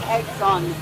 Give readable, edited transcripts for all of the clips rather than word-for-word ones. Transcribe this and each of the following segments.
eggs on.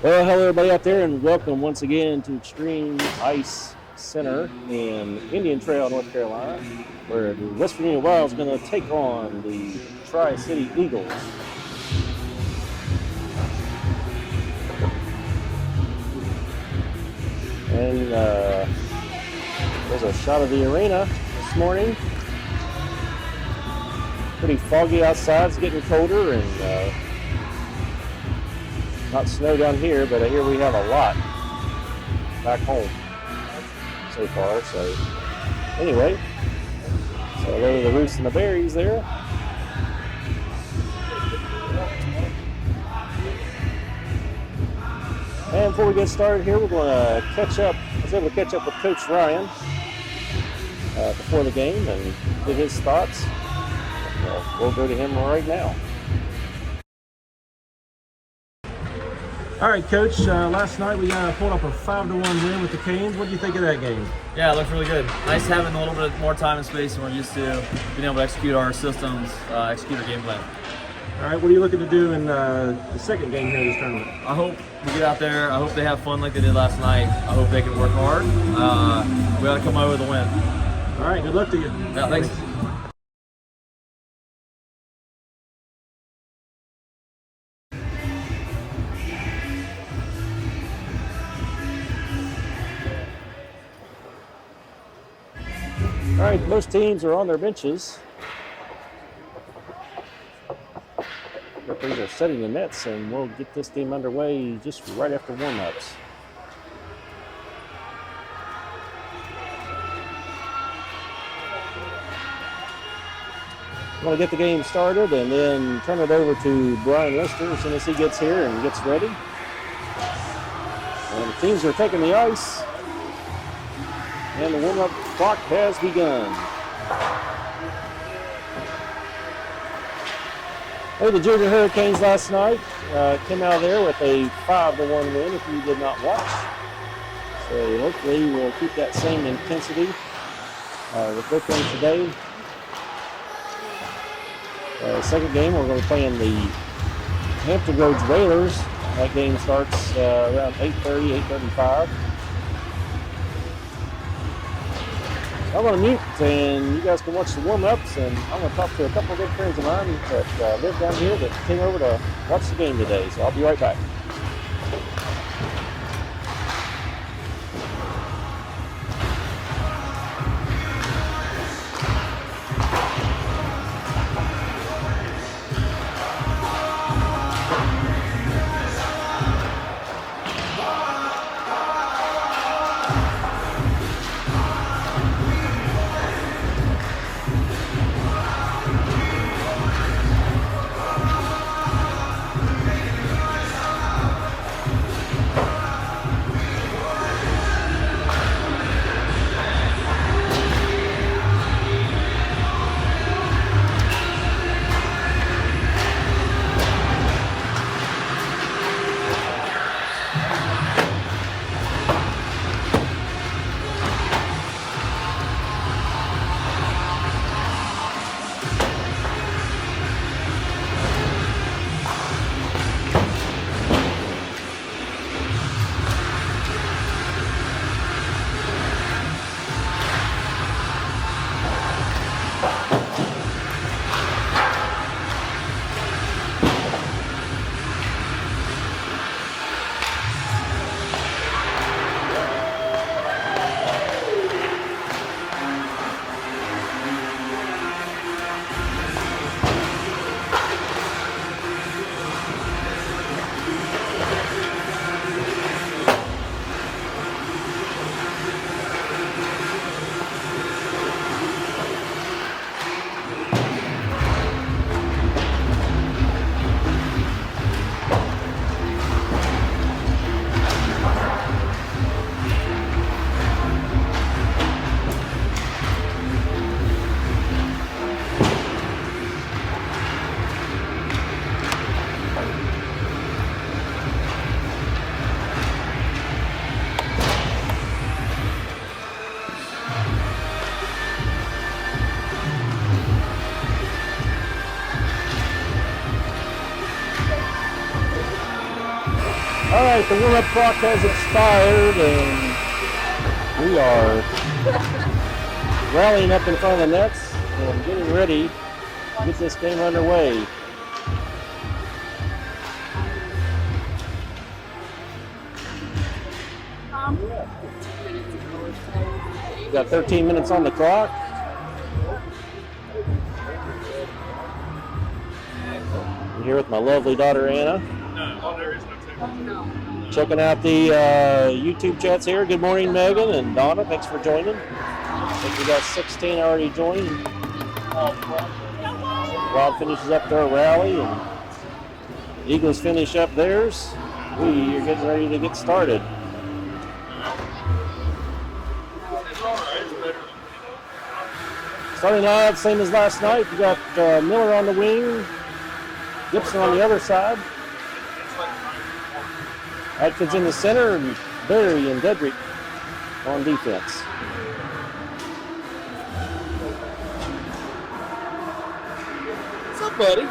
Well, hello everybody out there, and welcome once again to Extreme Ice Center in Indian Trail, North Carolina, where the West Virginia Wild is going to take on the Tri-City Eagles. And there's a shot of the arena this morning. Pretty foggy outside, it's getting colder, and not snow down here, but here we have a lot back home so far. So anyway, so there are the Roosts and the Berries there. And before we get started here, we're going to catch up. I was able to catch up with Coach Ryan before the game and get his thoughts. We'll go to him right now. All right, Coach. Last night we pulled up a 5-1 win with the Canes. What do you think of that game? Yeah, it looked really good. Nice having a little bit more time and space than we're used to, being able to execute our systems, execute our game plan. All right, what are you looking to do in the second game here in this tournament? I hope we get out there. I hope they have fun like they did last night. I hope they can work hard. We got to come out with a win. All right, good luck to you. Yeah, thanks. All right, most teams are on their benches. Referees are setting the nets, and we'll get this game underway just right after warm-ups. I'm going to get the game started and then turn it over to Brian Lister as soon as he gets here and gets ready. And the teams are taking the ice, and the warm-up clock has begun. Hey, the Junior Hurricanes last night came out of there with a 5-1 win if you did not watch. So hopefully we'll keep that same intensity with both games today. Second game, we're going to be playing the Hampton Roads Whalers. That game starts around 8:30, 8:35. I'm going to mute, and you guys can watch the warm-ups, and I'm going to talk to a couple of good friends of mine that live down here that came over to watch the game today, so I'll be right back. All right, the warm-up clock has expired, and we are rallying up in front of the nets and getting ready to get this game underway. We've got 13 minutes on the clock. I'm here with my lovely daughter, Anna. Checking out the YouTube chats here. Good morning, Megan and Donna. Thanks for joining. I think we got 16 already joined. Wild finishes up their rally, and the Eagles finish up theirs. We are getting ready to get started. Starting out, same as last night. We got Miller on the wing, Gibson on the other side. Atkins in the center, and Barry and Dedrick on defense. What's up, buddy?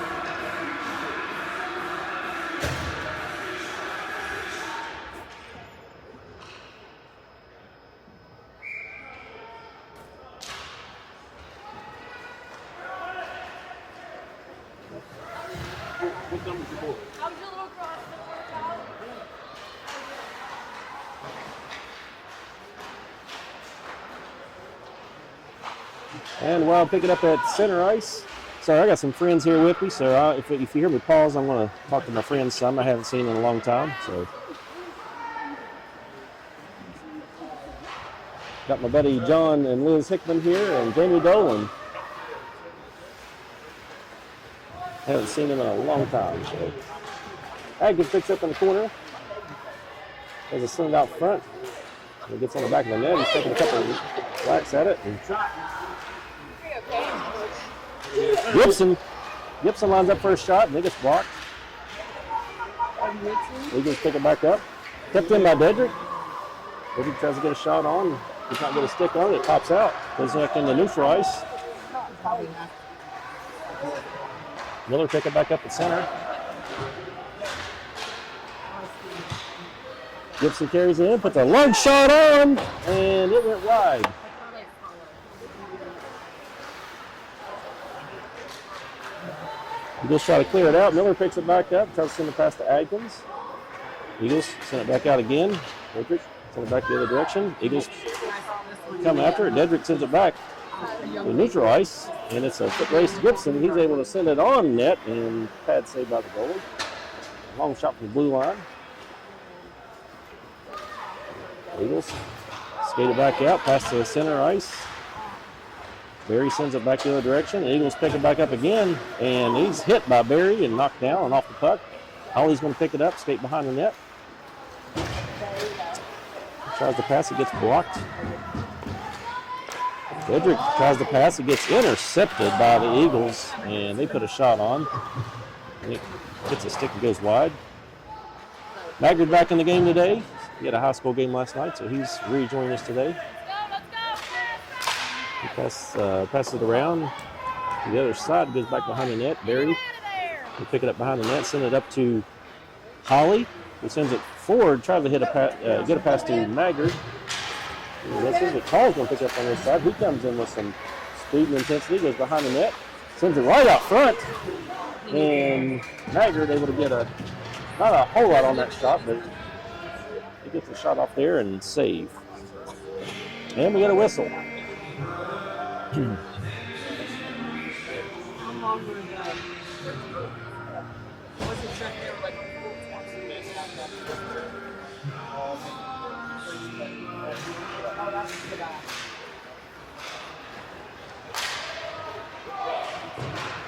And while picking up at center ice, sorry, I got some friends here with me, so if you hear me pause, I'm going to talk to my friends some I haven't seen in a long time. So, got my buddy John and Liz Hickman here, and Jamie Dolan. Haven't seen him in a long time. So, Atkins picks up in the corner. There's a send out front. He gets on the back of the net. He's taking a couple of whacks at it. And Gibson lines up for a shot, and it gets blocked. Eagles pick it back up. Kept in by Dedrick. Dedrick tries to get a shot on. He's not going to stick on it. It pops out. Goes back into neutral ice. Miller pick it back up at center. Gibson carries it in, puts a lunge shot on, and it went wide. Eagles try to clear it out. Miller picks it back up, tries to send it past to Atkins. Eagles send it back out again. Dedrick send it back the other direction. Eagles come after it. Dedrick sends it back to neutral ice, and it's a foot race to Gibson. He's able to send it on net, and pad saved by the goalie. Long shot from the blue line. Eagles skate it back out, past the center ice. Barry sends it back the other direction. The Eagles pick it back up again, and he's hit by Barry and knocked down and off the puck. Ollie's going to pick it up, skate behind the net. Tries to pass, it gets blocked. Dedrick tries to pass, it gets intercepted by the Eagles, and they put a shot on. And it gets a stick and goes wide. Maggard back in the game today. He had a high school game last night, so he's rejoining us today. He passes it around to the other side, goes back behind the net. Barry will pick it up behind the net, send it up to Holly, who sends it forward, trying to get a pass to Maggard. This is what Paul's going to pick up on this side. He comes in with some speed and intensity, goes behind the net, sends it right out front, and Maggard able to get not a whole lot on that shot, but he gets the shot off there and save. And we get a whistle.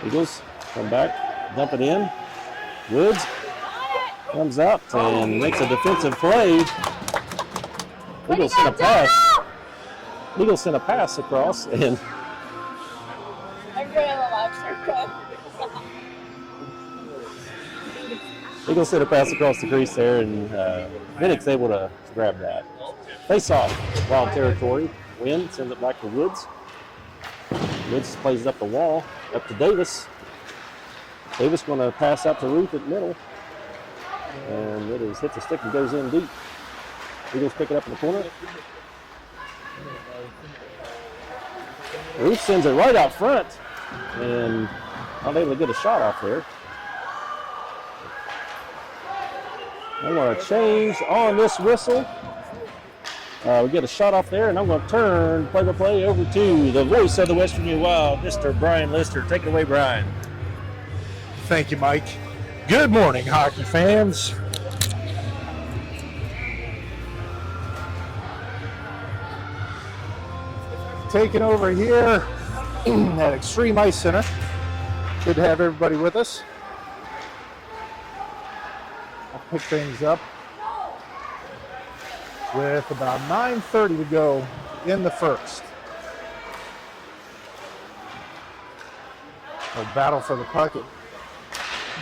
Eagles come back, dump it in. Woods comes out and makes a defensive play. Eagles send a pass. Eagles send a pass across, and Eagles send a pass across the crease there, and Minnick's able to grab that. Face off, Wild territory. Win sends it back to Woods. Woods plays it up the wall, up to Davis. Davis going to pass out to Ruth at middle. And it is hit the stick and goes in deep. Eagles pick it up in the corner. Ruth sends it right out front and not able to get a shot off there. I'm going to change on this whistle. We get a shot off there, and I'm going to turn play-by-play over to the voice of the West Virginia Wild, Mr. Brian Lister. Take it away, Brian. Thank you, Mike. Good morning, hockey fans. Taking over here at Extreme Ice Center. Good to have everybody with us. I'll pick things up with about 9:30 to go in the first. A battle for the puck at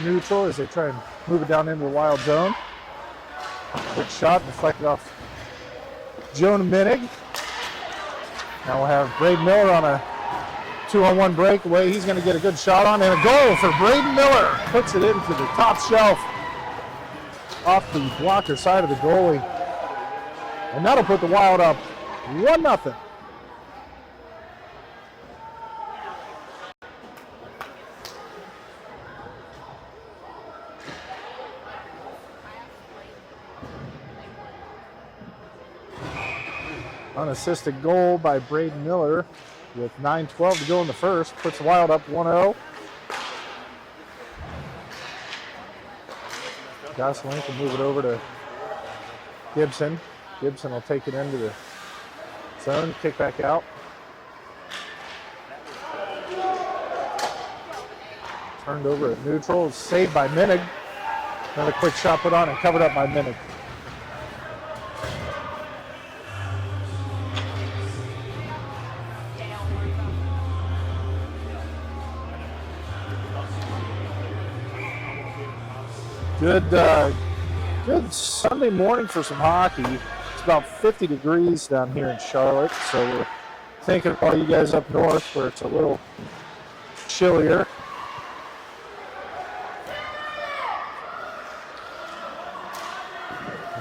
neutral as they try and move it down into the Wild zone. Quick shot deflected off Jonah Minig. Now we'll have Braden Miller on a 2-on-1 breakaway. He's going to get a good shot on, and a goal for Braden Miller. Puts it into the top shelf off the blocker side of the goalie. And that'll put the Wild up 1-0. Unassisted goal by Braden Miller with 9:12 to go in the first. Puts the Wild up 1-0. Gosselin can move it over to Gibson. Gibson will take it into the zone, kick back out. Turned over at neutral, saved by Minig. Another quick shot put on and covered up by Minig. Good Sunday morning for some hockey. It's about 50 degrees down here in Charlotte, so we're thinking of all you guys up north where it's a little chillier.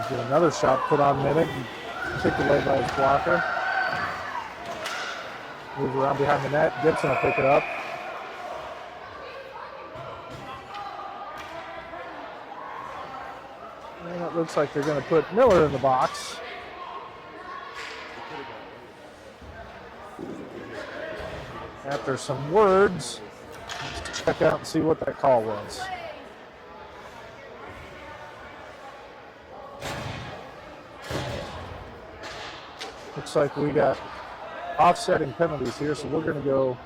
Get another shot put on Minig, kicked away by his blocker. Moves around behind the net. Gibson will pick it up. And it looks like they're going to put Miller in the box. After some words, let's check out and see what that call was. Looks like we got offsetting penalties here, so we're going to go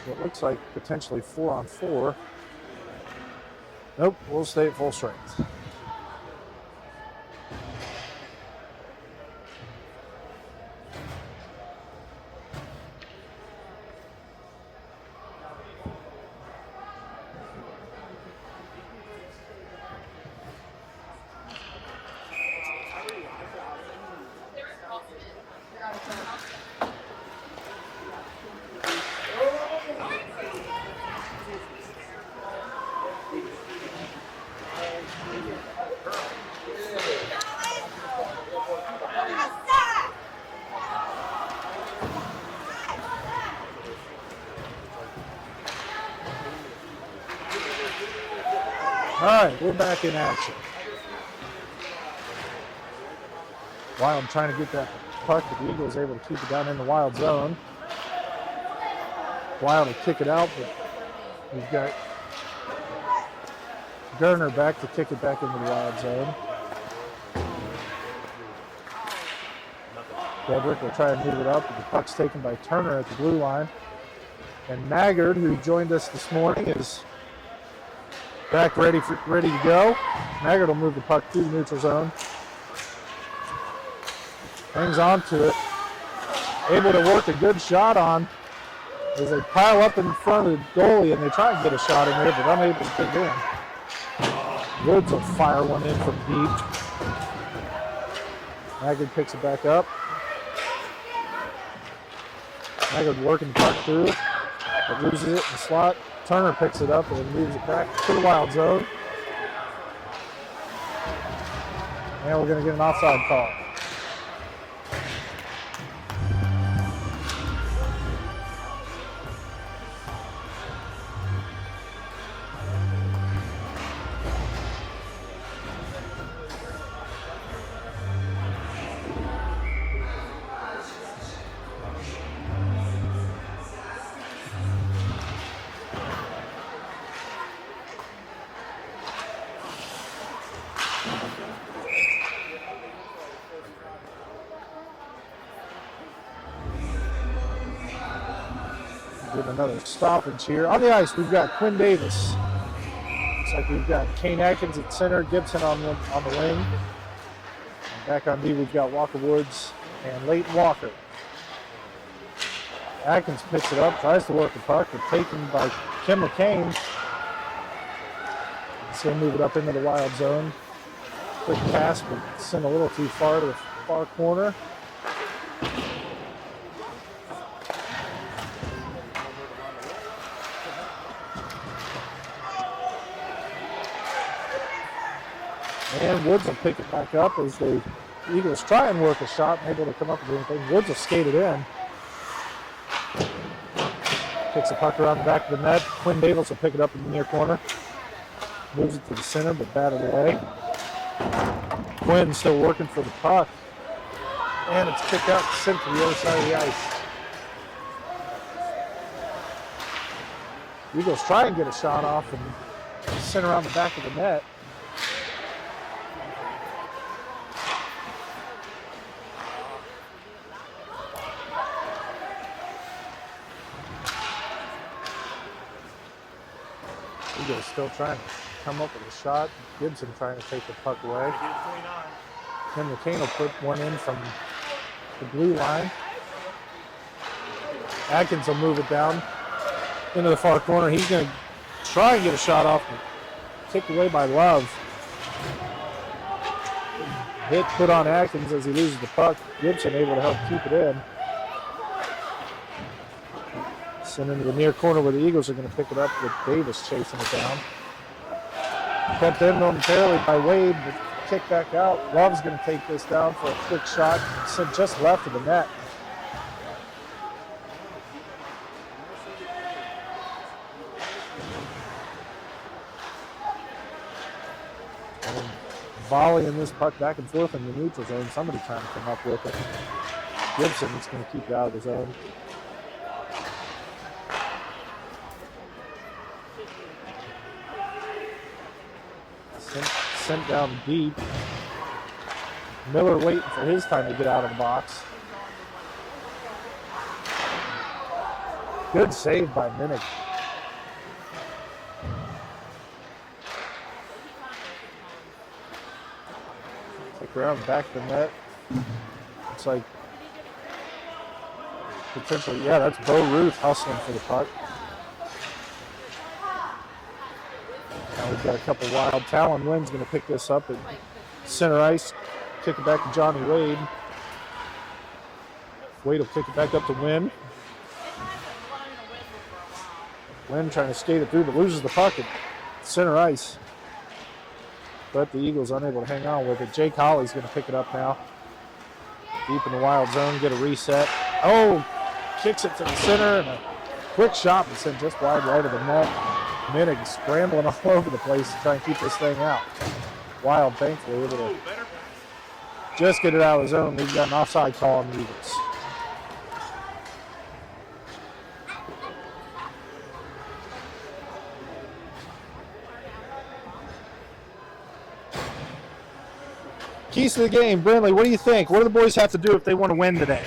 what looks like potentially 4-on-4. Nope, we'll stay at full strength. All right, we're back in action. Wild trying to get that puck, but the Eagles able to keep it down in the Wild zone. Wild to kick it out, but we've got Gerner back to kick it back into the Wild zone. Dedrick will try and move it up, but the puck's taken by Turner at the blue line. And Maggard, who joined us this morning, is back ready to go. Maggard will move the puck through the neutral zone. Hangs on to it. Able to work a good shot on as they pile up in front of the goalie and they try and get a shot in there, but unable to get in. Woods will fire one in from deep. Maggard picks it back up. Maggard working the puck through. It loses it in the slot. Turner picks it up and moves it back to the Wild zone. And we're going to get an offside call. Get another stoppage here. On the ice, we've got Quinn Davis. Looks like we've got Kane Atkins at center, Gibson on the wing. And back on D, we've got Walker Woods and Leighton Walker. Atkins picks it up, tries to work the puck, but taken by Kim McCain. So move it up into the wild zone. Quick pass, but sent a little too far to the far corner. And Woods will pick it back up as the Eagles try and work a shot, unable to come up with anything. Woods will skate it in. Kicks the puck around the back of the net. Quinn Davis will pick it up in the near corner. Moves it to the center, but batted away. Quinn still working for the puck. And it's kicked out, sent to the other side of the ice. Eagles try and get a shot off and send around the back of the net. Eagles still trying to come up with a shot. Gibson trying to take the puck away. Then McCain will put one in from the blue line. Atkins will move it down into the far corner. He's going to try and get a shot off. Kicked away by Love. Hit put on Atkins as he loses the puck. Gibson able to help keep it in. Sent into the near corner where the Eagles are going to pick it up with Davis chasing it down. Kept in momentarily by Wade, but kick back out. Love's going to take this down for a quick shot. Sent just left of the net. And volleying this puck back and forth in the neutral zone. Somebody trying to come up with it. Gibson's going to keep it out of the zone. Sent down deep. Miller waiting for his time to get out of the box. Good save by Minnick. Take around the back of the net. Looks like potentially, yeah, that's Bo Ruth hustling for the puck. Now we've got a couple wild. Talon Wynn's going to pick this up at center ice. Kick it back to Johnny Wade. Wade will kick it back up to Wynn. Wynn trying to skate it through, but loses the puck at center ice. But the Eagles unable to hang on with it. Jake Holly's going to pick it up now. Deep in the wild zone, get a reset. Oh, kicks it to the center, and a quick shot, but sent just wide right of the net. Minnick scrambling all over the place to try and keep this thing out. Wild, thankfully, able to just get it out of the zone. We've got an offside call on the Eagles. Keys to the game. Brindley, what do you think? What do the boys have to do if they want to win today?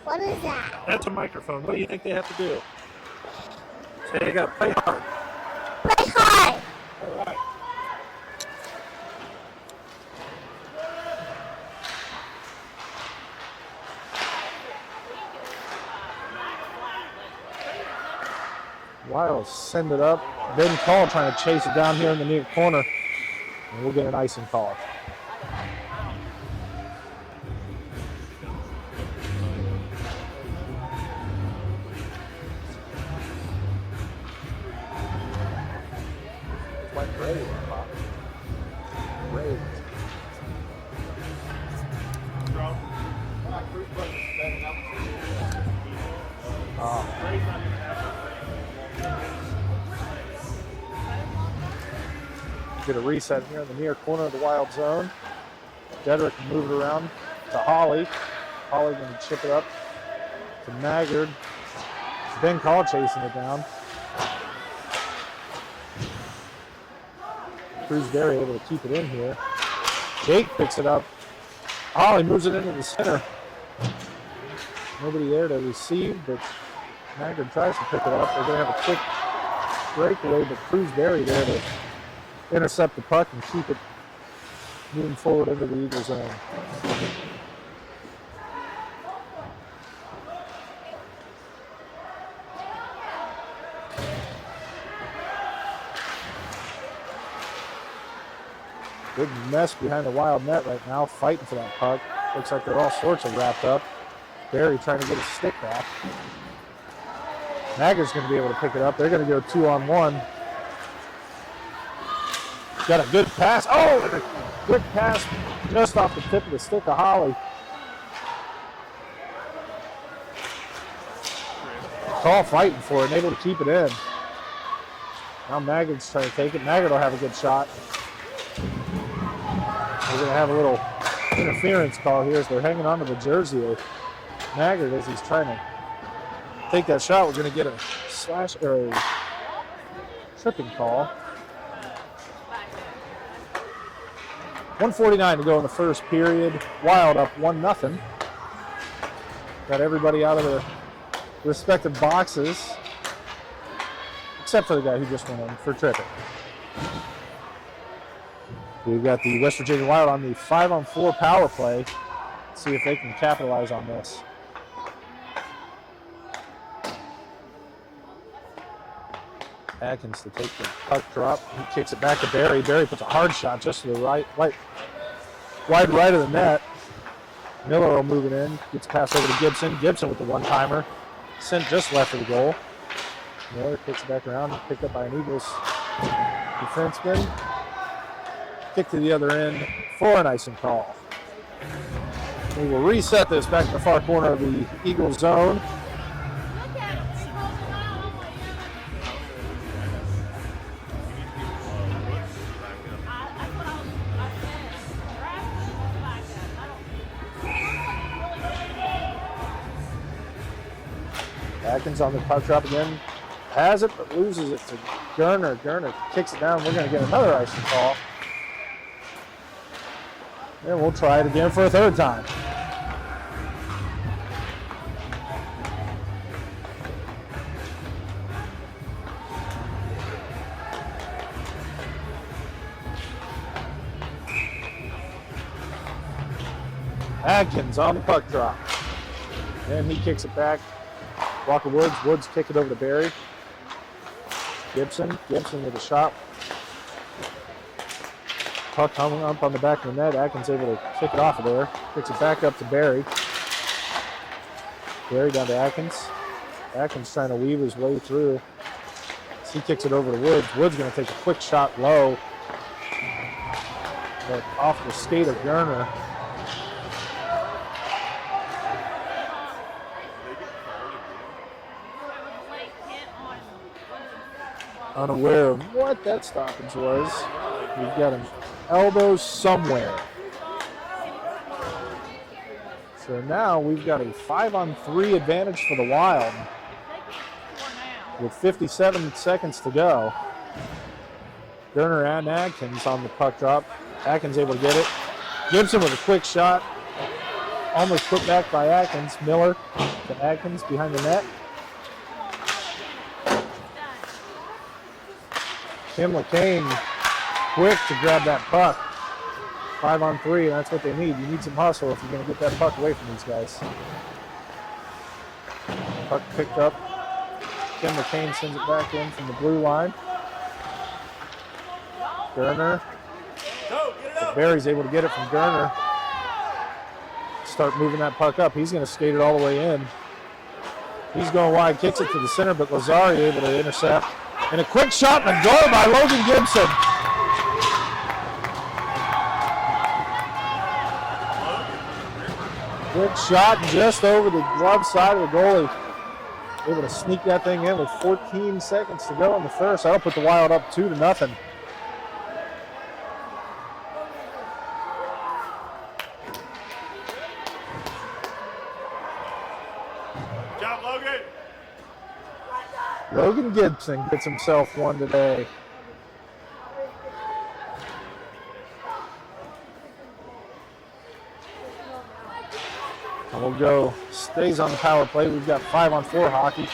What is that? That's a microphone. What do you think they have to do? Say they got to play hard. Play hard. All right. Wild send it up. Ben Call trying to chase it down here in the near corner. And we'll get an icing call. Get a reset here in the near corner of the wild zone. Dedrick can move it around to Holly. Holly going to chip it up to Maggard. Ben Call chasing it down. Crewsbury able to keep it in here. Jake picks it up. Holly moves it into the center. Nobody there to receive, but Maggard tries to pick it up. They're going to have a quick breakaway, but Crewsbury there to intercept the puck and keep it moving forward into the Eagle zone. Big mess behind the Wild net right now, fighting for that puck. Looks like they're all sorts of wrapped up. Barry trying to get his stick back. Maggard's going to be able to pick it up. They're going to go 2-on-1. Got a good pass. Oh, and a quick pass just off the tip of the stick of Holly. Call fighting for it and able to keep it in. Now Maggard's trying to take it. Maggard will have a good shot. We're going to have a little interference call here as they're hanging onto the jersey of Maggard as he's trying to take that shot. We're going to get a slash or a tripping call. 1:49 to go in the first period. Wild up 1-0. Got everybody out of their respective boxes, except for the guy who just went in for tripping. We've got the West Virginia Wild on the 5-on-4 power play. Let's see if they can capitalize on this. Atkins to take the puck drop. He kicks it back to Barry. Barry puts a hard shot just to the right, wide right of the net. Miller will move it in. Gets passed over to Gibson. Gibson with the one-timer. Sent just left of the goal. Miller kicks it back around. Picked up by an Eagles defenseman. Kick to the other end for an icing call. We will reset this back to the far corner of the Eagles zone. Atkins on the puck drop again. Has it, but loses it to Gerner. Gerner kicks it down. We're going to get another icing call. And we'll try it again for a third time. Atkins on the puck drop. And he kicks it back. Walker Woods. Woods kick it over to Barry. Gibson. Gibson with a shot. Puck coming up on the back of the net. Atkins able to kick it off of there. Kicks it back up to Barry. Barry down to Atkins. Atkins trying to weave his way through. He kicks it over to Woods. Woods going to take a quick shot low. But off the skate of Gerner. Unaware of what that stoppage was. We've got an elbow somewhere. So now we've got a 5-on-3 advantage for the Wild with 57 seconds to go. Gerner and Atkins on the puck drop. Atkins able to get it. Gibson with a quick shot. Almost put back by Atkins. Miller to Atkins behind the net. Tim LeCain quick to grab that puck. 5-on-3, and that's what they need. You need some hustle if you're going to get that puck away from these guys. Puck picked up. Tim LeCain sends it back in from the blue line. Gerner. Barry's able to get it from Gerner. Start moving that puck up. He's going to skate it all the way in. He's going wide, kicks it to the center, but Lazari able to intercept. And a quick shot and a goal by Logan Gibson. Good shot just over the glove side of the goalie. Able to sneak that thing in with 14 seconds to go in the first. That'll put the Wild up 2-0. Good job, Logan. Logan Gibson gets himself one today. And we'll go, stays on the power play. We've got 5-on-4 hockey.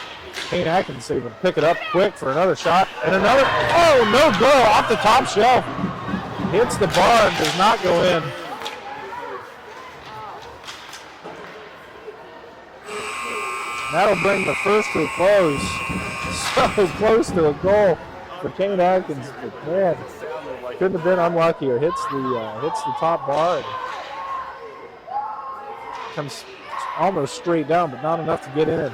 Kane Atkins able to pick it up quick for another shot. And another, oh, no go off the top shelf. Hits the bar and does not go in. That'll bring the first to a close. So close to a goal for Kane Atkins. But man, couldn't have been unluckier. Hits the top bar and comes almost straight down, but not enough to get in.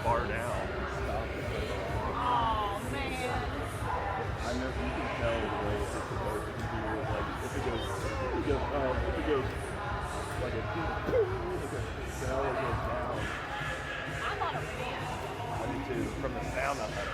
Bar down. From the sound of that.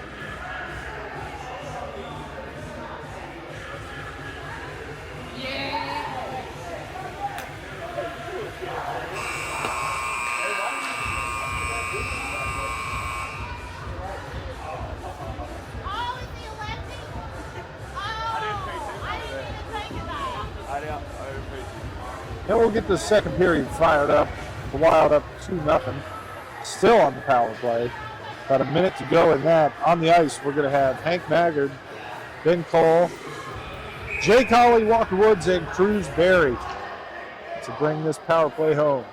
And we'll get the second period fired up. The Wild up 2-0. Still on the power play. About a minute to go in that. On the ice, we're going to have Hank Maggard, Ben Cole, Jake Holly, Walker Woods, and Cruz Berry to bring this power play home.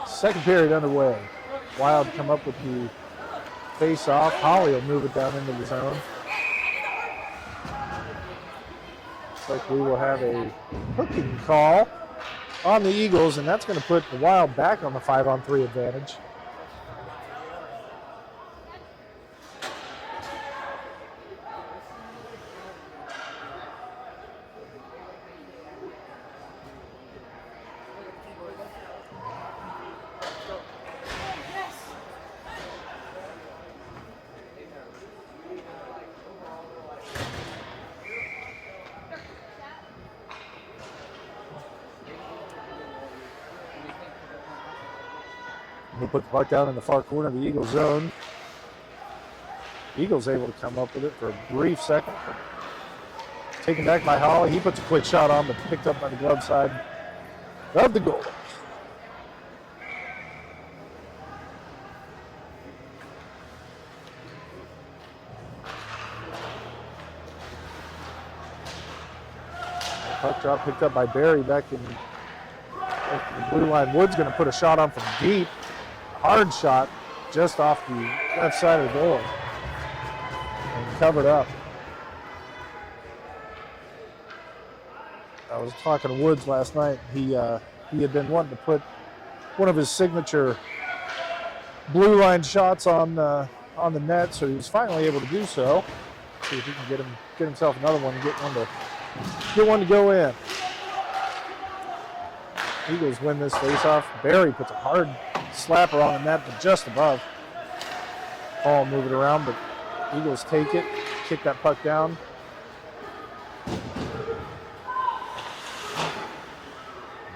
Second period underway. Wild come up with the face-off. Holly will move it down into the zone. Looks like we will have a hooking call on the Eagles, and that's going to put the Wild back on the 5-on-3 advantage. We'll put the puck down in the far corner of the Eagles zone. Eagles able to come up with it for a brief second. Taken back by Holly. He puts a quick shot on, but picked up by the glove side of the goal. Puck drop picked up by Barry back in the blue line. Wood's going to put a shot on from deep. Hard shot just off the left side of the goal and covered up. I was talking to Woods last night. He had been wanting to put one of his signature blue line shots on the net, so he was finally able to do so. See if he can get himself another one and get one to go in. Eagles win this faceoff. Barry puts a hard slapper on the net, but just above. Paul move it around, but Eagles take it, kick that puck down.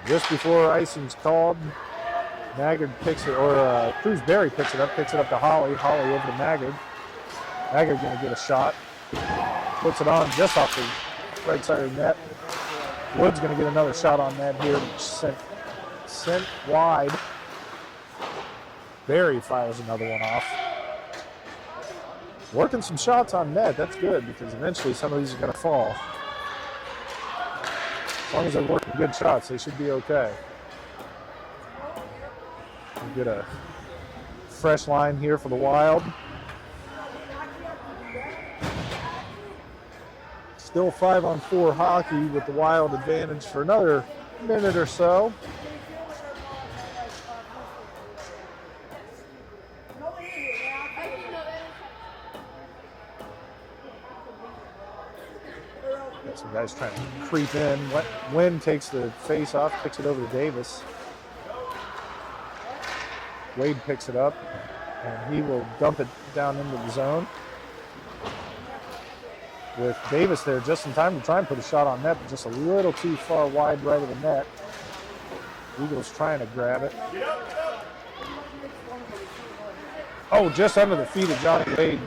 Just before icing's called, Maggard picks it, or Crewsbury picks it up to Holly. Holly over to Maggard. Maggard going to get a shot. Puts it on just off the right side of the net. Wood's going to get another shot on that here. Sent wide. Barry fires another one off. Working some shots on net. That's good because eventually some of these are going to fall. As long as they're working good shots, they should be okay. We'll get a fresh line here for the Wild. Still 5-on-4 hockey with the Wild advantage for another minute or so. Got some guys trying to creep in. Wynn takes the face off, picks it over to Davis. Wade picks it up, and he will dump it down into the zone. With Davis there just in time to try and put a shot on net, but just a little too far wide right of the net. Eagles trying to grab it. Oh, just under the feet of Johnny Wade.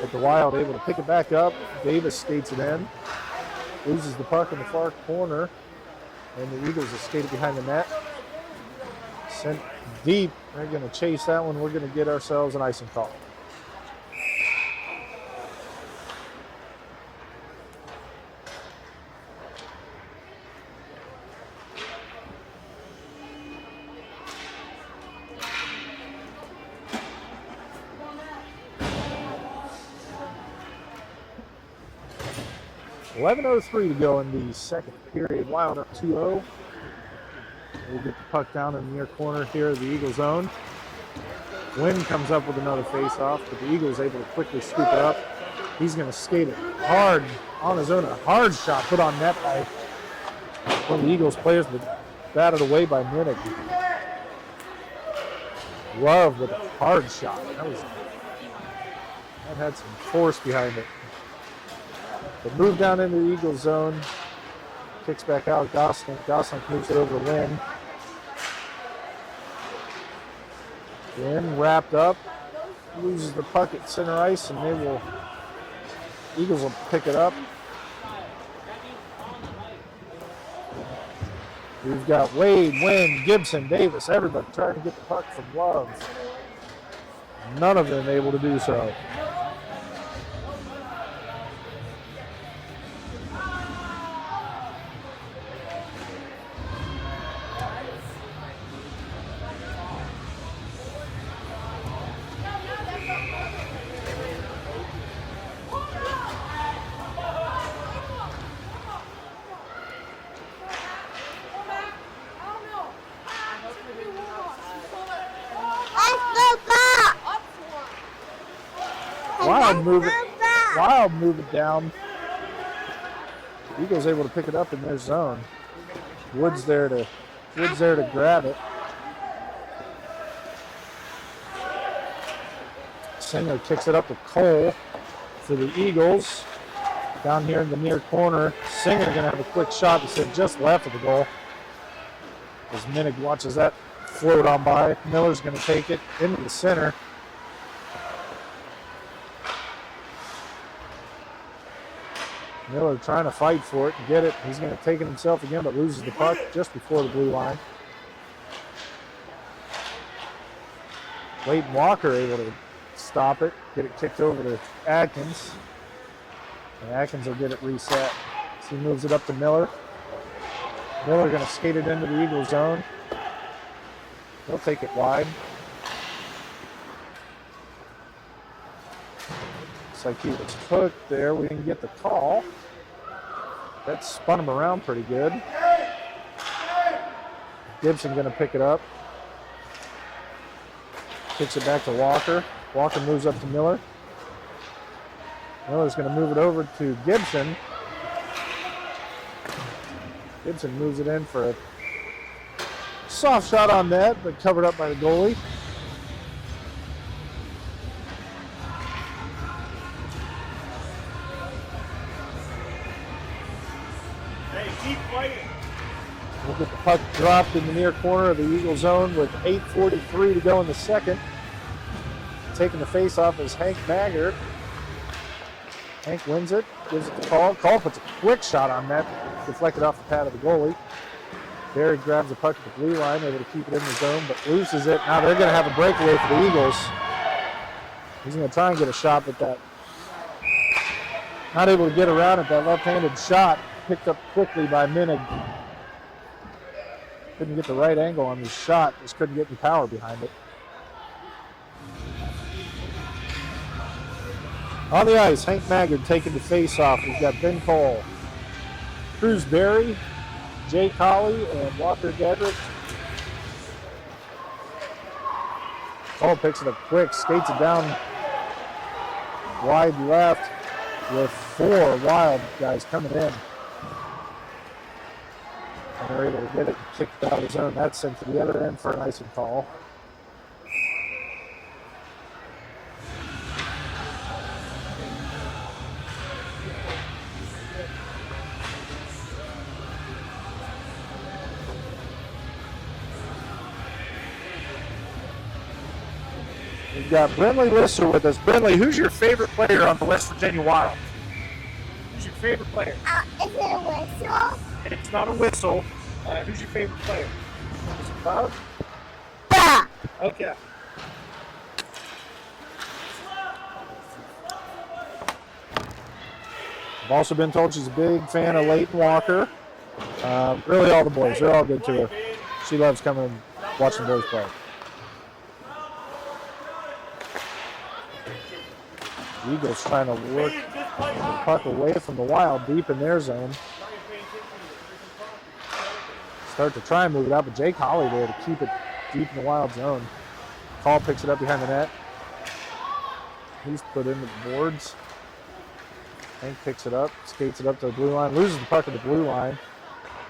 But the Wild able to pick it back up. Davis skates it in. Loses the puck in the far corner. And the Eagles will skate it behind the net. Sent deep. They're going to chase that one. We're going to get ourselves an icing call. .11:03 to go in the second period. Wild up 2-0. We'll get the puck down in the near corner here of the Eagles zone. Wynn comes up with another face-off, but the Eagles able to quickly scoop it up. He's going to skate it hard on his own. A hard shot put on net by one of the Eagles players, but batted away by Minnick. Love with a hard shot. That had some force behind it. But move down into the Eagles zone. Kicks back out. Gosling moves it over to Lynn. Lynn wrapped up. Loses the puck at center ice, and Eagles will pick it up. We've got Wade, Wynn, Gibson, Davis, everybody trying to get the puck from Love. None of them able to do so. Wild move it down. Eagles able to pick it up in their zone. Wood's there to grab it. Singer kicks it up to Cole for the Eagles. Down here in the near corner. Singer gonna have a quick shot that's just left of the goal. As Minnick watches that float on by. Miller's gonna take it into the center. Miller trying to fight for it and get it. He's going to take it himself again, but loses the puck just before the blue line. Leighton Walker able to stop it, get it kicked over to Atkins. And Atkins will get it reset. So he moves it up to Miller. Miller going to skate it into the Eagle zone. He'll take it wide. Looks like he was hooked there. We didn't get the call. That spun him around pretty good. Gibson going to pick it up. Kicks it back to Walker. Walker moves up to Miller. Miller's going to move it over to Gibson. Gibson moves it in for a soft shot on net, but covered up by the goalie. Hey, keep playing. We'll get the puck dropped in the near corner of the Eagle zone with 8:43 to go in the second. Taking the face-off is Hank Maggard. Hank wins it, gives it to Call. Call puts a quick shot on that, deflected off the pad of the goalie. Barry grabs the puck at the blue line, able to keep it in the zone, but loses it. Now they're going to have a breakaway for the Eagles. He's going to try and get a shot at that. Not able to get around it. That left-handed shot picked up quickly by Minig. Couldn't get the right angle on the shot. Just couldn't get any power behind it. On the ice, Hank Maggard taking the face-off. We've got Ben Cole, Cruz Berry, Jay Colley, and Walker Gedrick. Cole picks it up quick, skates it down wide left with 4 Wild guys coming in. And they're able to get it kicked out of the zone. That's sent to the other end for an icing call. We've got Brentley Lister with us. Brentley, who's your favorite player on the West Virginia Wild? Who's your favorite player? Is it a whistle? It's not a whistle. Who's your favorite player? Is it Bob? Duh. Okay. I've also been told she's a big fan of Leighton Walker. Really all the boys. They're all good to her. She loves coming and watching the boys play. The Eagles trying to work the puck away from the Wild deep in their zone. Start to try and move it out, but Jake Holly there to keep it deep in the Wild zone. Call picks it up behind the net. He's put into the boards. Hank picks it up, skates it up to the blue line, loses the puck at the blue line.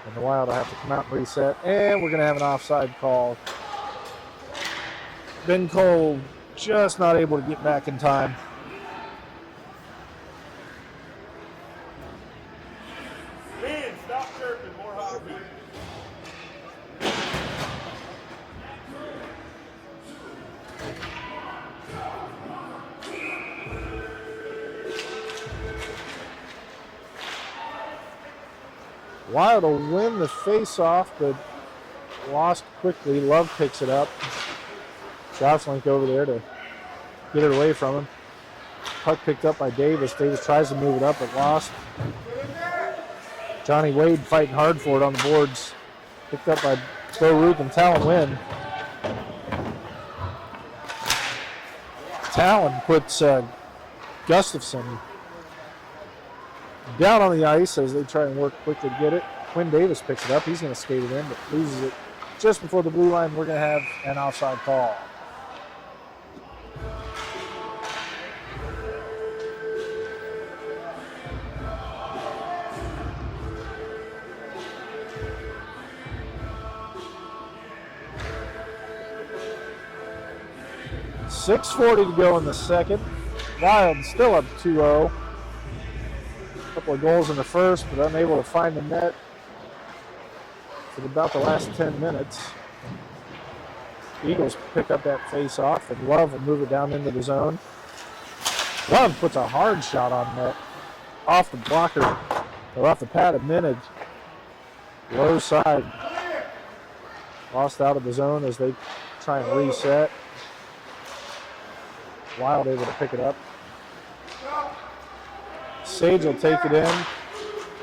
And the Wild will have to come out and reset. And we're going to have an offside call. Ben Cole just not able to get back in time. Stop chirping, more hockey. Wild will win the face-off, but lost quickly. Love picks it up. Jocelyn over there to get it away from him. Puck picked up by Davis. Davis tries to move it up, but lost. Johnny Wade fighting hard for it on the boards. Picked up by Bo Ruth and Talon Wynn. Talon puts Gustafson down on the ice as they try and work quickly to get it. Quinn Davis picks it up. He's going to skate it in, but loses it just before the blue line. We're going to have an offside call. .640 to go in the second. Wild still up 2-0. A couple of goals in the first, but unable to find the net for about the last 10 minutes. Eagles pick up that face-off, and Love will move it down into the zone. Love puts a hard shot on net off the blocker, or off the pad of Minig. Low side. Lost out of the zone as they try and reset. Wild able to pick it up. Sage will take it in.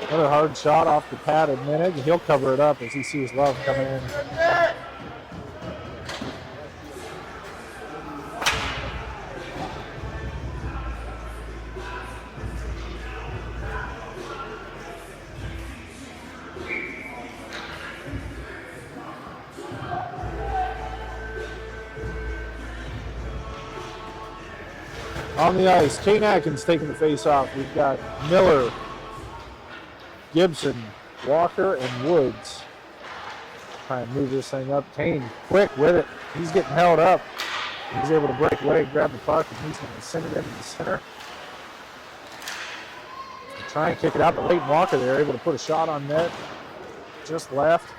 Another hard shot off the pad of Minig. He'll cover it up as he sees Love coming in. On the ice, Kane Atkins taking the face off. We've got Miller, Gibson, Walker, and Woods. Trying to move this thing up. Kane quick with it. He's getting held up. He's able to break away, grab the puck, and he's going to send it into the center. Try and kick it out, but Leighton Walker there able to put a shot on net. Just left.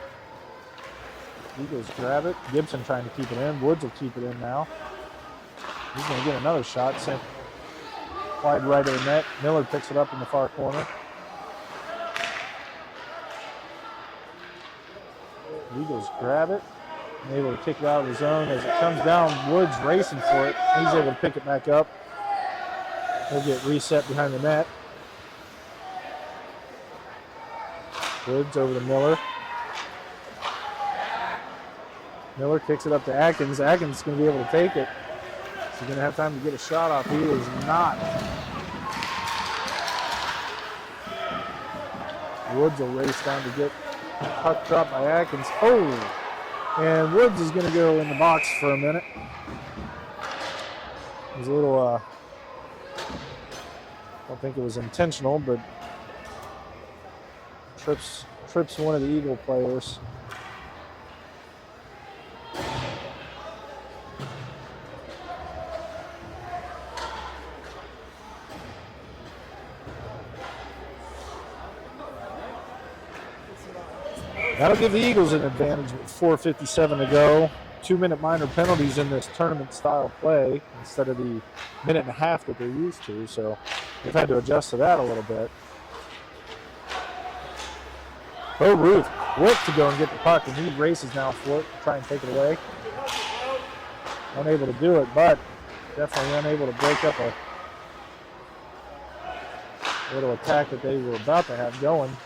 Eagles grab it. Gibson trying to keep it in. Woods will keep it in now. He's going to get another shot sent wide right of the net. Miller picks it up in the far corner. Eagles grab it. And able to kick it out of the zone. As it comes down, Woods racing for it. He's able to pick it back up. He'll get reset behind the net. Woods over to Miller. Miller kicks it up to Atkins. Atkins is going to be able to take it. Is he going to have time to get a shot off? He is not. Woods will race down to get puck dropped by Atkins. Oh! And Woods is going to go in the box for a minute. It was a little, I don't think it was intentional, but trips one of the Eagle players. That'll give the Eagles an advantage with 4:57 to go. 2-minute minor penalties in this tournament-style play instead of the minute and a half that they're used to, so they've had to adjust to that a little bit. Oh, Ruth, quick to go and get the puck, and he races now for it to try and take it away. Unable to do it, but definitely unable to break up a little attack that they were about to have going.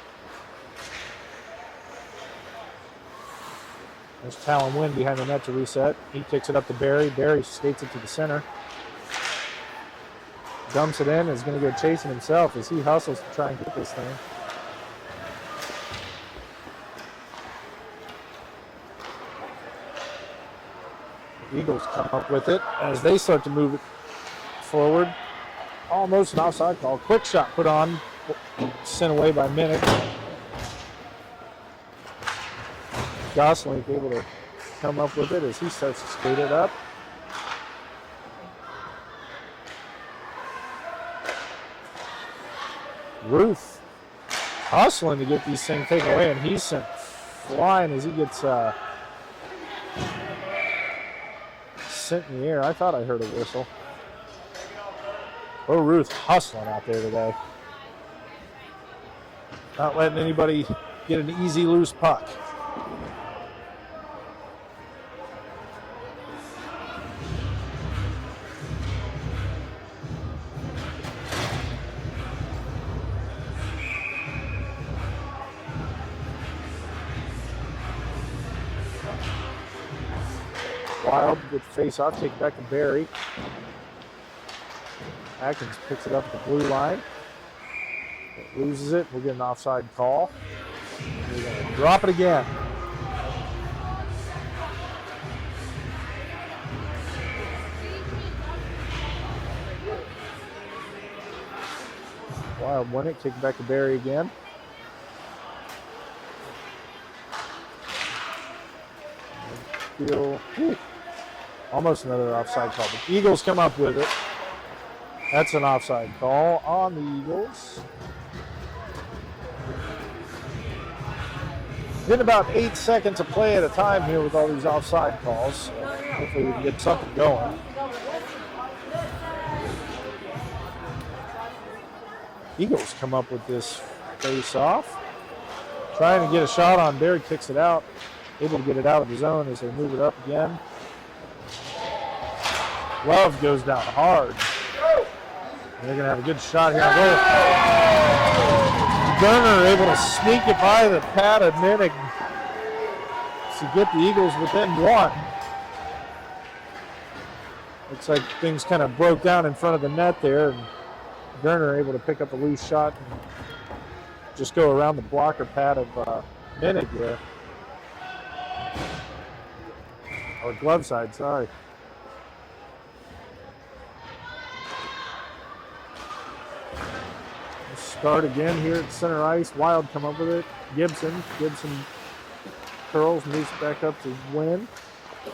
There's Talon Wynn behind the net to reset. He kicks it up to Barry. Barry skates it to the center. Dumps it in. Is going to go chasing himself as he hustles to try and get this thing. The Eagles come up with it as they start to move it forward. Almost an offside call. Quick shot put on. Sent away by Minnick. Gosling able to come up with it as he starts to skate it up. Ruth hustling to get these things taken away, and he's sent flying as he gets sent in the air. I thought I heard a whistle. Oh, Ruth hustling out there today. Not letting anybody get an easy loose puck. Wild with face off, take it back to Barry. Atkins picks it up at the blue line. It loses it. We'll get an offside call. We're going to drop it again. Wild won it, kick it back to Barry again. Almost another offside call. But the Eagles come up with it. That's an offside call on the Eagles. Getting about 8 seconds of play at a time here with all these offside calls. Hopefully we can get something going. Eagles come up with this face-off. Trying to get a shot on. Barry kicks it out. Able to get it out of the zone as they move it up again. Love goes down hard. And they're going to have a good shot here. Garner able to sneak it by the pad of Minnick to get the Eagles within one. Looks like things kind of broke down in front of the net there. And Garner able to pick up a loose shot and just go around the blocker pad of Minnick there. Or glove side, sorry. Start again here at center ice. Wild come up with it. Gibson curls, moves back up to Wynn.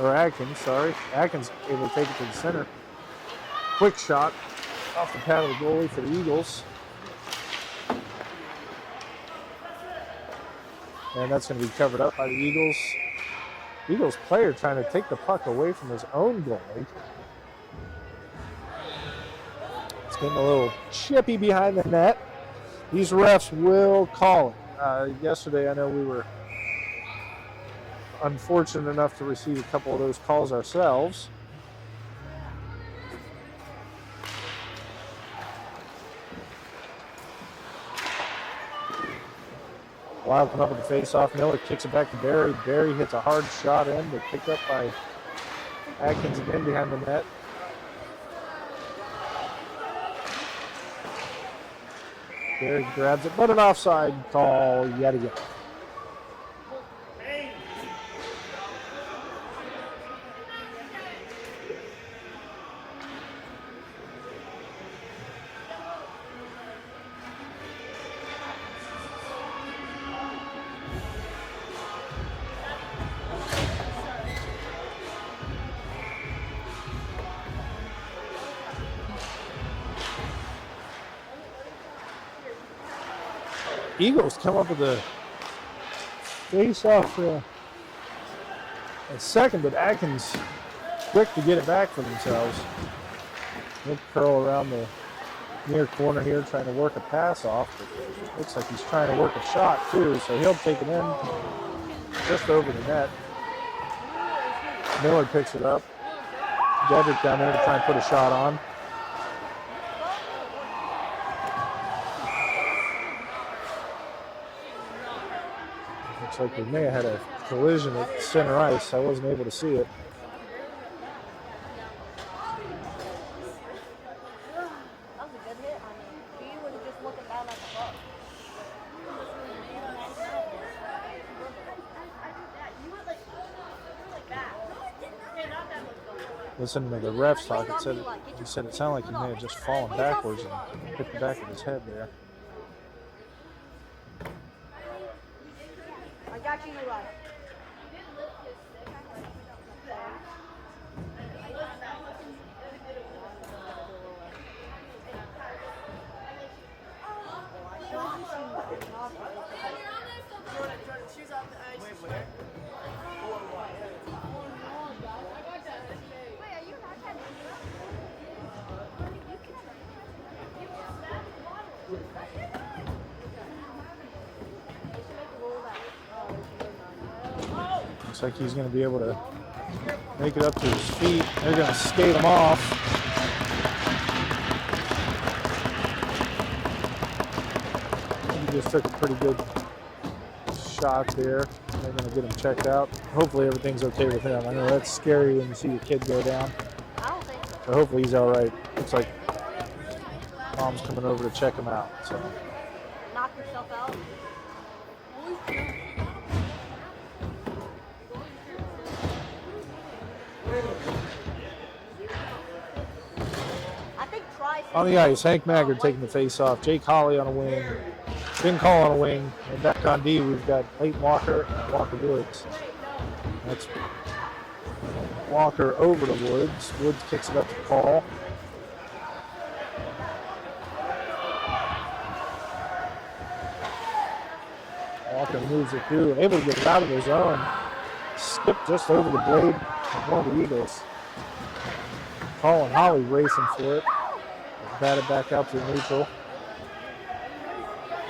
Or Atkins, sorry. Atkins able to take it to the center. Quick shot off the pad of the goalie for the Eagles. And that's going to be covered up by the Eagles. Eagles player trying to take the puck away from his own goalie. It's getting a little chippy behind the net. These refs will call it. Yesterday, I know we were unfortunate enough to receive a couple of those calls ourselves. Wild come up with the face-off. Miller kicks it back to Barry. Barry hits a hard shot in, but picked up by Atkins again behind the net. Barry grabs it, but an offside call yet again. Eagles come up with a face-off for a second, but Atkins quick to get it back for themselves. He'll curl around the near corner here, trying to work a pass off, but looks like he's trying to work a shot too, so he'll take it in just over the net. Miller picks it up. Dedrick down there to try and put a shot on. Looks like we may have had a collision at center ice. I wasn't able to see it. That was a good hit. I mean, he was just looking down at the puck. Listening to the refs talk, he said it sounded like he may have just fallen backwards and hit the back of his head there. I got you, Eli. Looks like he's going to be able to make it up to his feet. They're going to skate him off. He just took a pretty good shot there. They're going to get him checked out. Hopefully everything's okay with him. I know that's scary when you see your kid go down. I don't think so. But hopefully he's all right. Looks like Mom's coming over to check him out. So. Knock yourself out. On the ice, Hank Maggard taking the face off. Jake Holly on a wing. Ben Call on a wing. And back on D, we've got Leighton Walker and Walker Woods. That's Walker over to Woods. Woods kicks it up to Call. Walker moves it through, able to get it out of his zone. Skipped just over the blade of one of the Eagles. Call and Holly racing for it. Batted back out to neutral.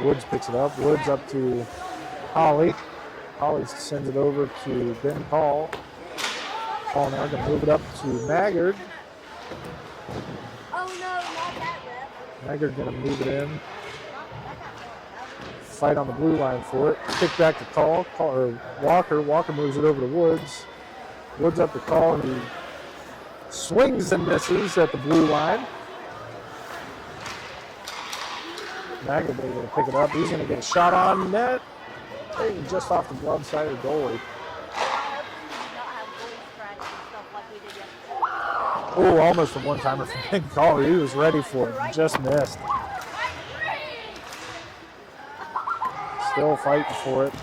Woods picks it up. Woods up to Holly. Holly sends it over to Ben Call. Call now going to move it up to Maggard. Oh no, not that rep. Maggard going to move it in. Fight on the blue line for it. Kick back to Call. Or Walker. Walker moves it over to Woods. Woods up to Call. He swings and misses at the blue line. Maggard able to pick it up. He's going to get a shot on net. Just off the glove side of the goalie. Oh, almost a one-timer from Ben Call. He was ready for it. Just missed. Still fighting for it.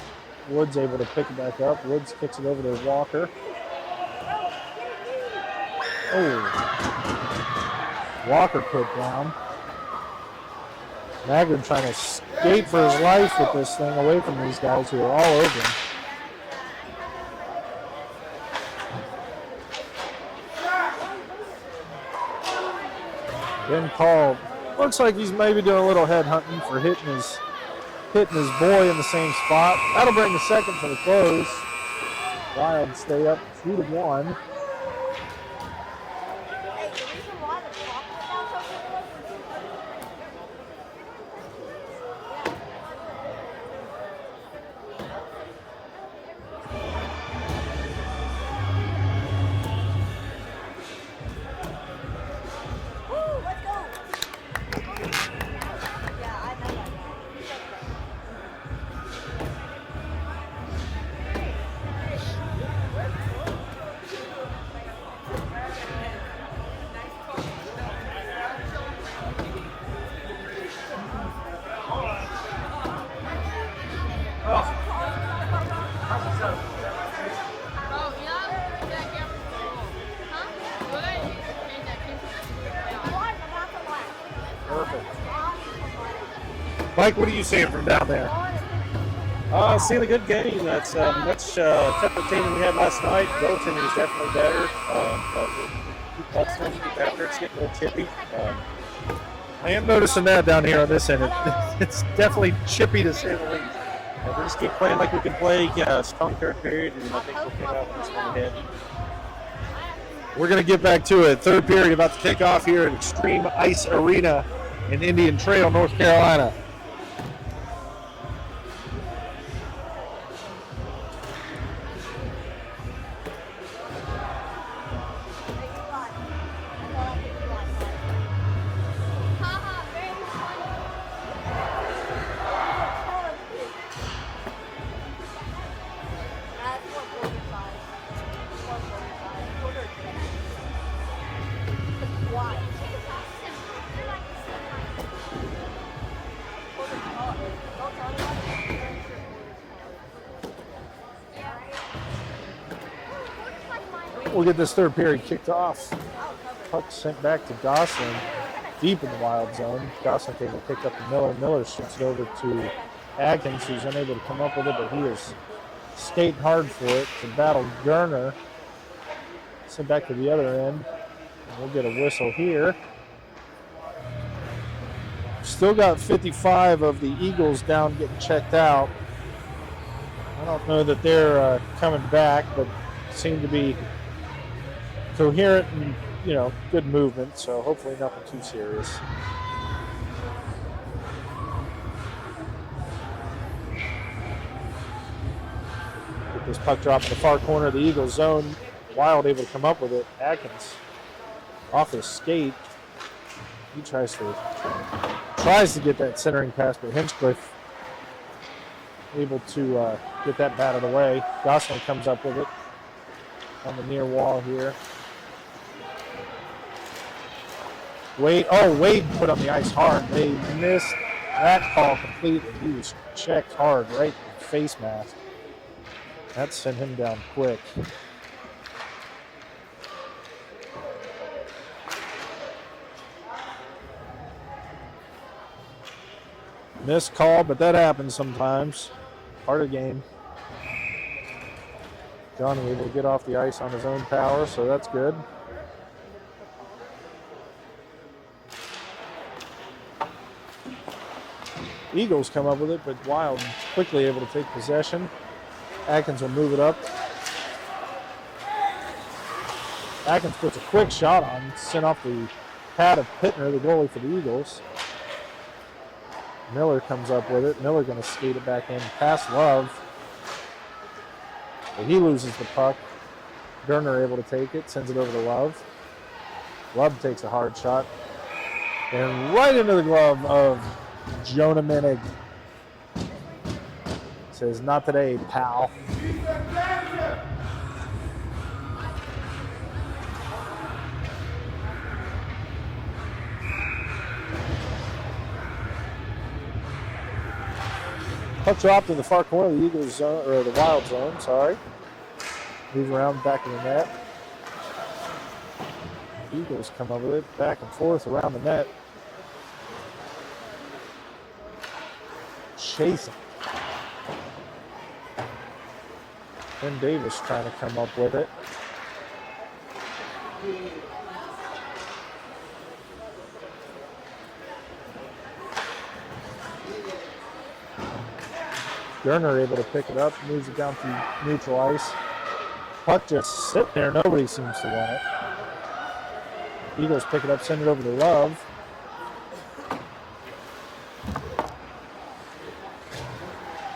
Woods able to pick it back up. Woods kicks it over to Walker. Oh. Walker put down. Maggard trying to skate for his life with this thing away from these guys who are all over him. Been called. Looks like he's maybe doing a little head hunting for hitting his boy in the same spot. That'll bring the second to the close. Wild stay up 2-1. Hey, the reason why the clock went down so quickly was woo, let's go. Yeah, I know that guy. He's up there. Perfect. Mike, what are you seeing from down there? Seeing a good game. That's much tougher team than we had last night. Littleton is definitely better. That's going to get better. It's getting a little chippy. I am noticing that down here on this end. It's definitely chippy to say the least. And we just keep playing like we can play. Strong third period, and I think we'll pick up this one ahead. We're going to get back to it. Third period about to kick off here at Extreme Ice Arena in Indian Trail, North Carolina. We'll get this third period kicked off. Puck sent back to Gosselin, deep in the wild zone. Gosselin taking a pick up to Miller. Miller shoots it over to Atkins, who's unable to come up with it, but he is skating hard for it to battle Gerner. Sent back to the other end. And we'll get a whistle here. Still got 55 of the Eagles down getting checked out. I don't know that they're coming back, but seem to be coherent and, good movement, so hopefully nothing too serious. Get this puck drop in the far corner of the Eagles zone. Wild able to come up with it. Atkins off his skate. He tries to get that centering pass, but Hinchcliffe able to get that batted away. Gosselin comes up with it on the near wall here. Wade put on the ice hard. They missed that call completely. He was checked hard right in the face mask. That sent him down quick. Missed call, but that happens sometimes. Part of the game. Johnny able to get off the ice on his own power, so that's good. Eagles come up with it, but Wild quickly able to take possession. Atkins will move it up. Atkins puts a quick shot on, sent off the pad of Pittner, the goalie for the Eagles. Miller comes up with it. Miller going to skate it back in past Love. But he loses the puck. Gerner able to take it, sends it over to Love. Love takes a hard shot. And right into the glove of Jonah Minig. Says, not today, pal. Puck dropped in the far corner of the Eagles zone, or the Wild zone, sorry. Move around back in the net. Eagles come up with it, back and forth around the net. Chasing. Ben Davis trying to come up with it. Gerner able to pick it up, moves it down through neutral ice. Puck just sitting there. Nobody seems to want it. Eagles pick it up, send it over to Love.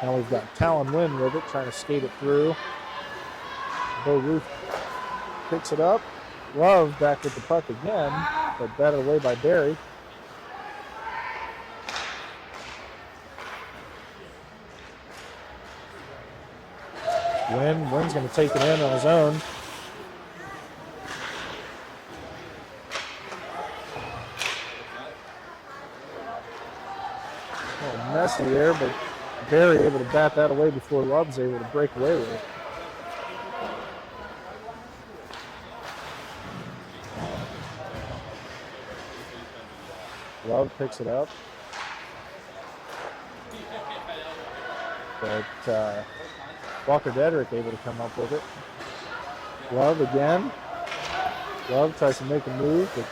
Now we've got Talon Wynn with it, trying to skate it through. Bo Ruth picks it up. Love back with the puck again, but batted away by Barry. Wynn's going to take it in on his own. A little messy there, but Barry able to bat that away before Love's able to break away with it. Love picks it up. But Walker Dedrick able to come up with it. Love again. Love tries to make a move, but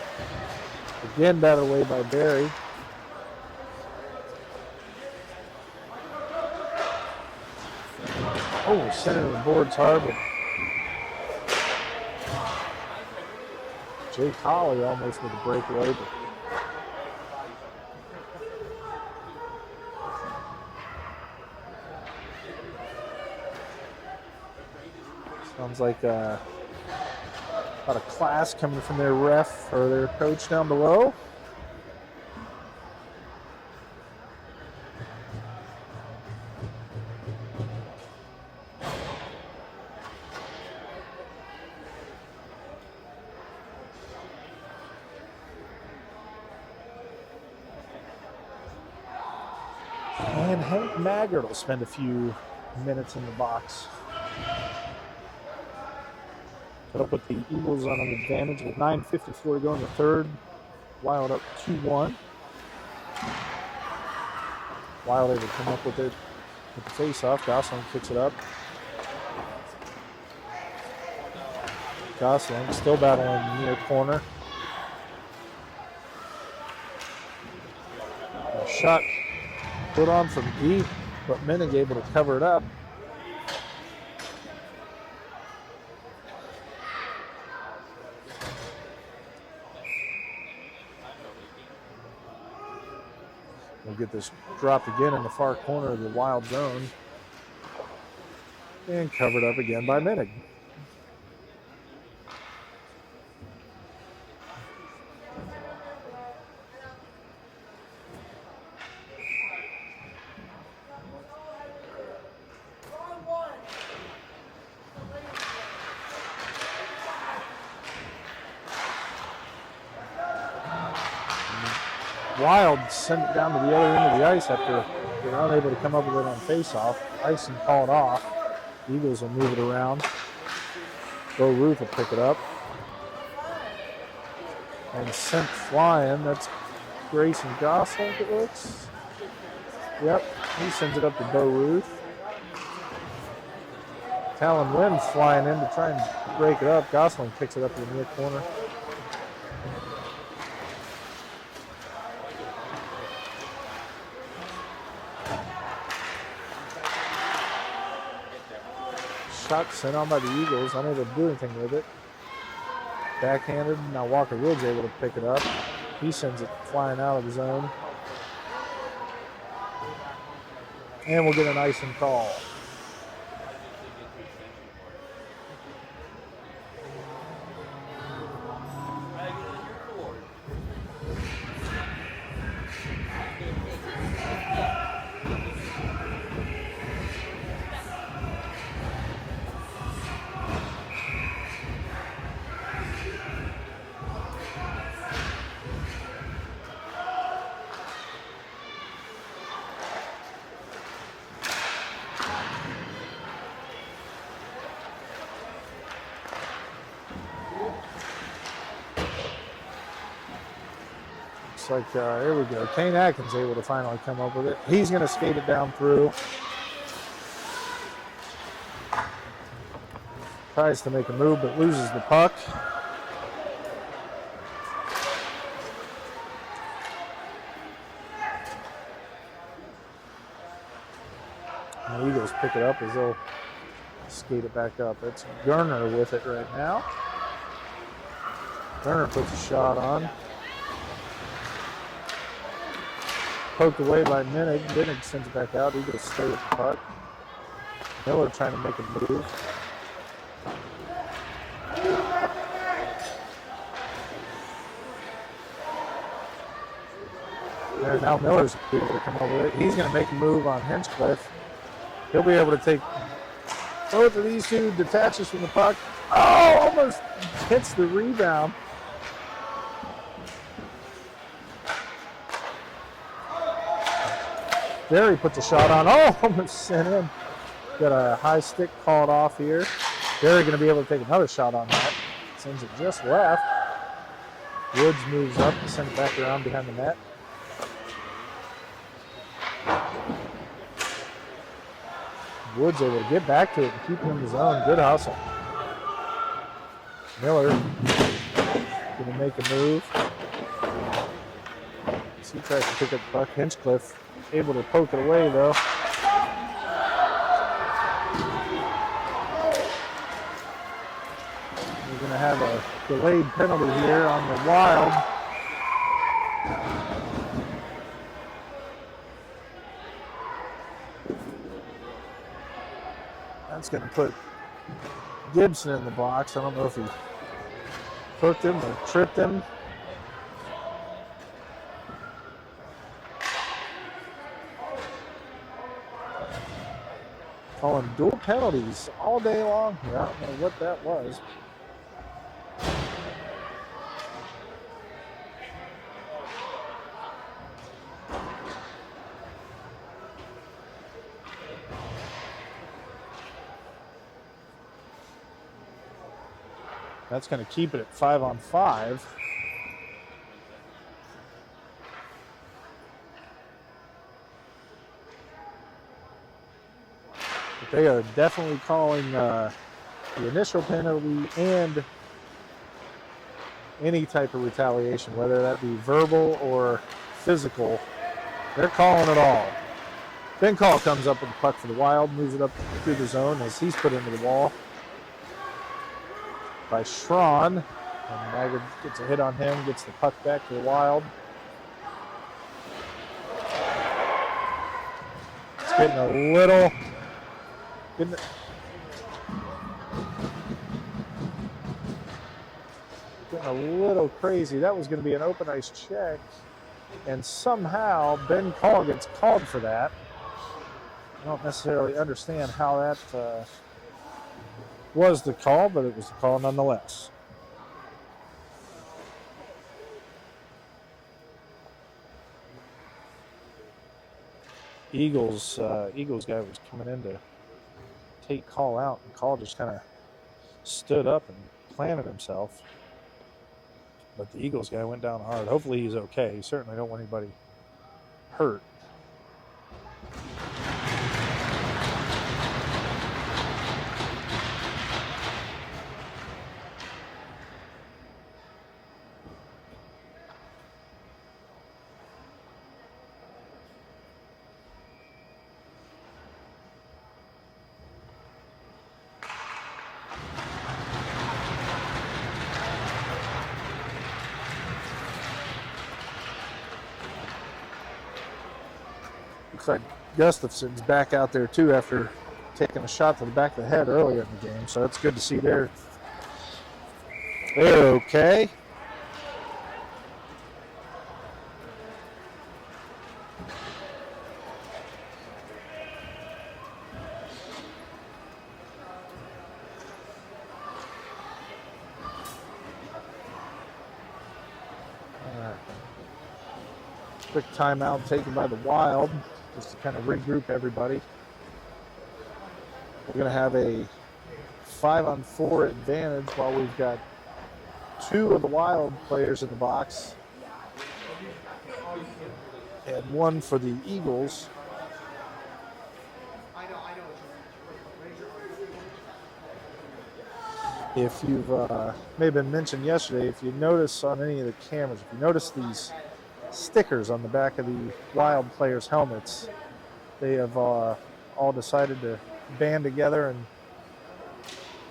again batted away by Barry. Oh, sent it to the boards hard, but Jake Holly almost with a breakaway, but sounds like a lot of class coming from their ref or their coach down below. And Hank Maggard will spend a few minutes in the box. Put up with the Eagles on an advantage with 9:54 to go in the third. Wild up 2-1. Wild able to come up with it with the face-off. Gosling picks it up. Gosling still battling the near corner. A shot put on from deep, but Minnig able to cover it up. We'll get this dropped again in the far corner of the Wild zone. And covered up again by Minnig. Wild send it down to the other end of the ice after they're unable to come up with it on face-off. Icing called off. Eagles will move it around. Bo Ruth will pick it up. And sent flying. That's Grayson Gosling, it looks. Yep, he sends it up to Bo Ruth. Talon Wynn flying in to try and break it up. Gosling picks it up to the near corner. Shot sent on by the Eagles, unable to do anything with it. Backhanded, now Walker Woods able to pick it up. He sends it flying out of the zone. And we'll get an icing call. Like, here we go. Kane Atkins able to finally come up with it. He's going to skate it down through. Tries to make a move, but loses the puck. And the Eagles pick it up as they'll skate it back up. It's Garner with it right now. Garner puts a shot on. Poked away by Minnig. Minnig sends it back out. Eagles stay with the puck. Miller trying to make a move. There, now Miller's able to come over it. He's going to make a move on Hinchcliffe. He'll be able to take both of these two, detaches from the puck. Oh, almost hits the rebound. There he puts a shot on. Oh, almost sent in. Got a high stick called off here. They're going to be able to take another shot on that. Sends it just left. Woods moves up and sends it back around behind the net. Woods able to get back to it and keep him in the zone. Good hustle. Miller going to make a move. As he tries to pick up the puck. Hinchcliffe able to poke it away though. We're going to have a delayed penalty here on the Wild. That's going to put Gibson in the box. I don't know if he hooked him or tripped him. Calling dual penalties all day long. I don't know what that was. That's going to keep it at 5-on-5. But they are definitely calling the initial penalty and any type of retaliation, whether that be verbal or physical. They're calling it all. Ben Call comes up with the puck for the Wild, moves it up through the zone as he's put into the wall by Schron, and Maggard gets a hit on him, gets the puck back to the Wild. It's getting a little, getting a little crazy. That was going to be an open ice check, and somehow Ben Call gets called for that. I don't necessarily understand how that was the call, but it was the call nonetheless. Eagles guy was coming in to take Call out, and Call just kind of stood up and planted himself. But the Eagles guy went down hard. Hopefully he's okay. He certainly don't want anybody hurt. Looks like Gustafson's back out there too after taking a shot to the back of the head earlier in the game, so that's good to see there. They're okay. Quick timeout taken by the Wild just to kind of regroup everybody. We're going to have a 5-on-4 advantage while we've got two of the Wild players in the box and one for the Eagles. If you've may have been mentioned yesterday, if you notice on any of the cameras, if you notice these stickers on the back of the Wild players' helmets, they have all decided to band together and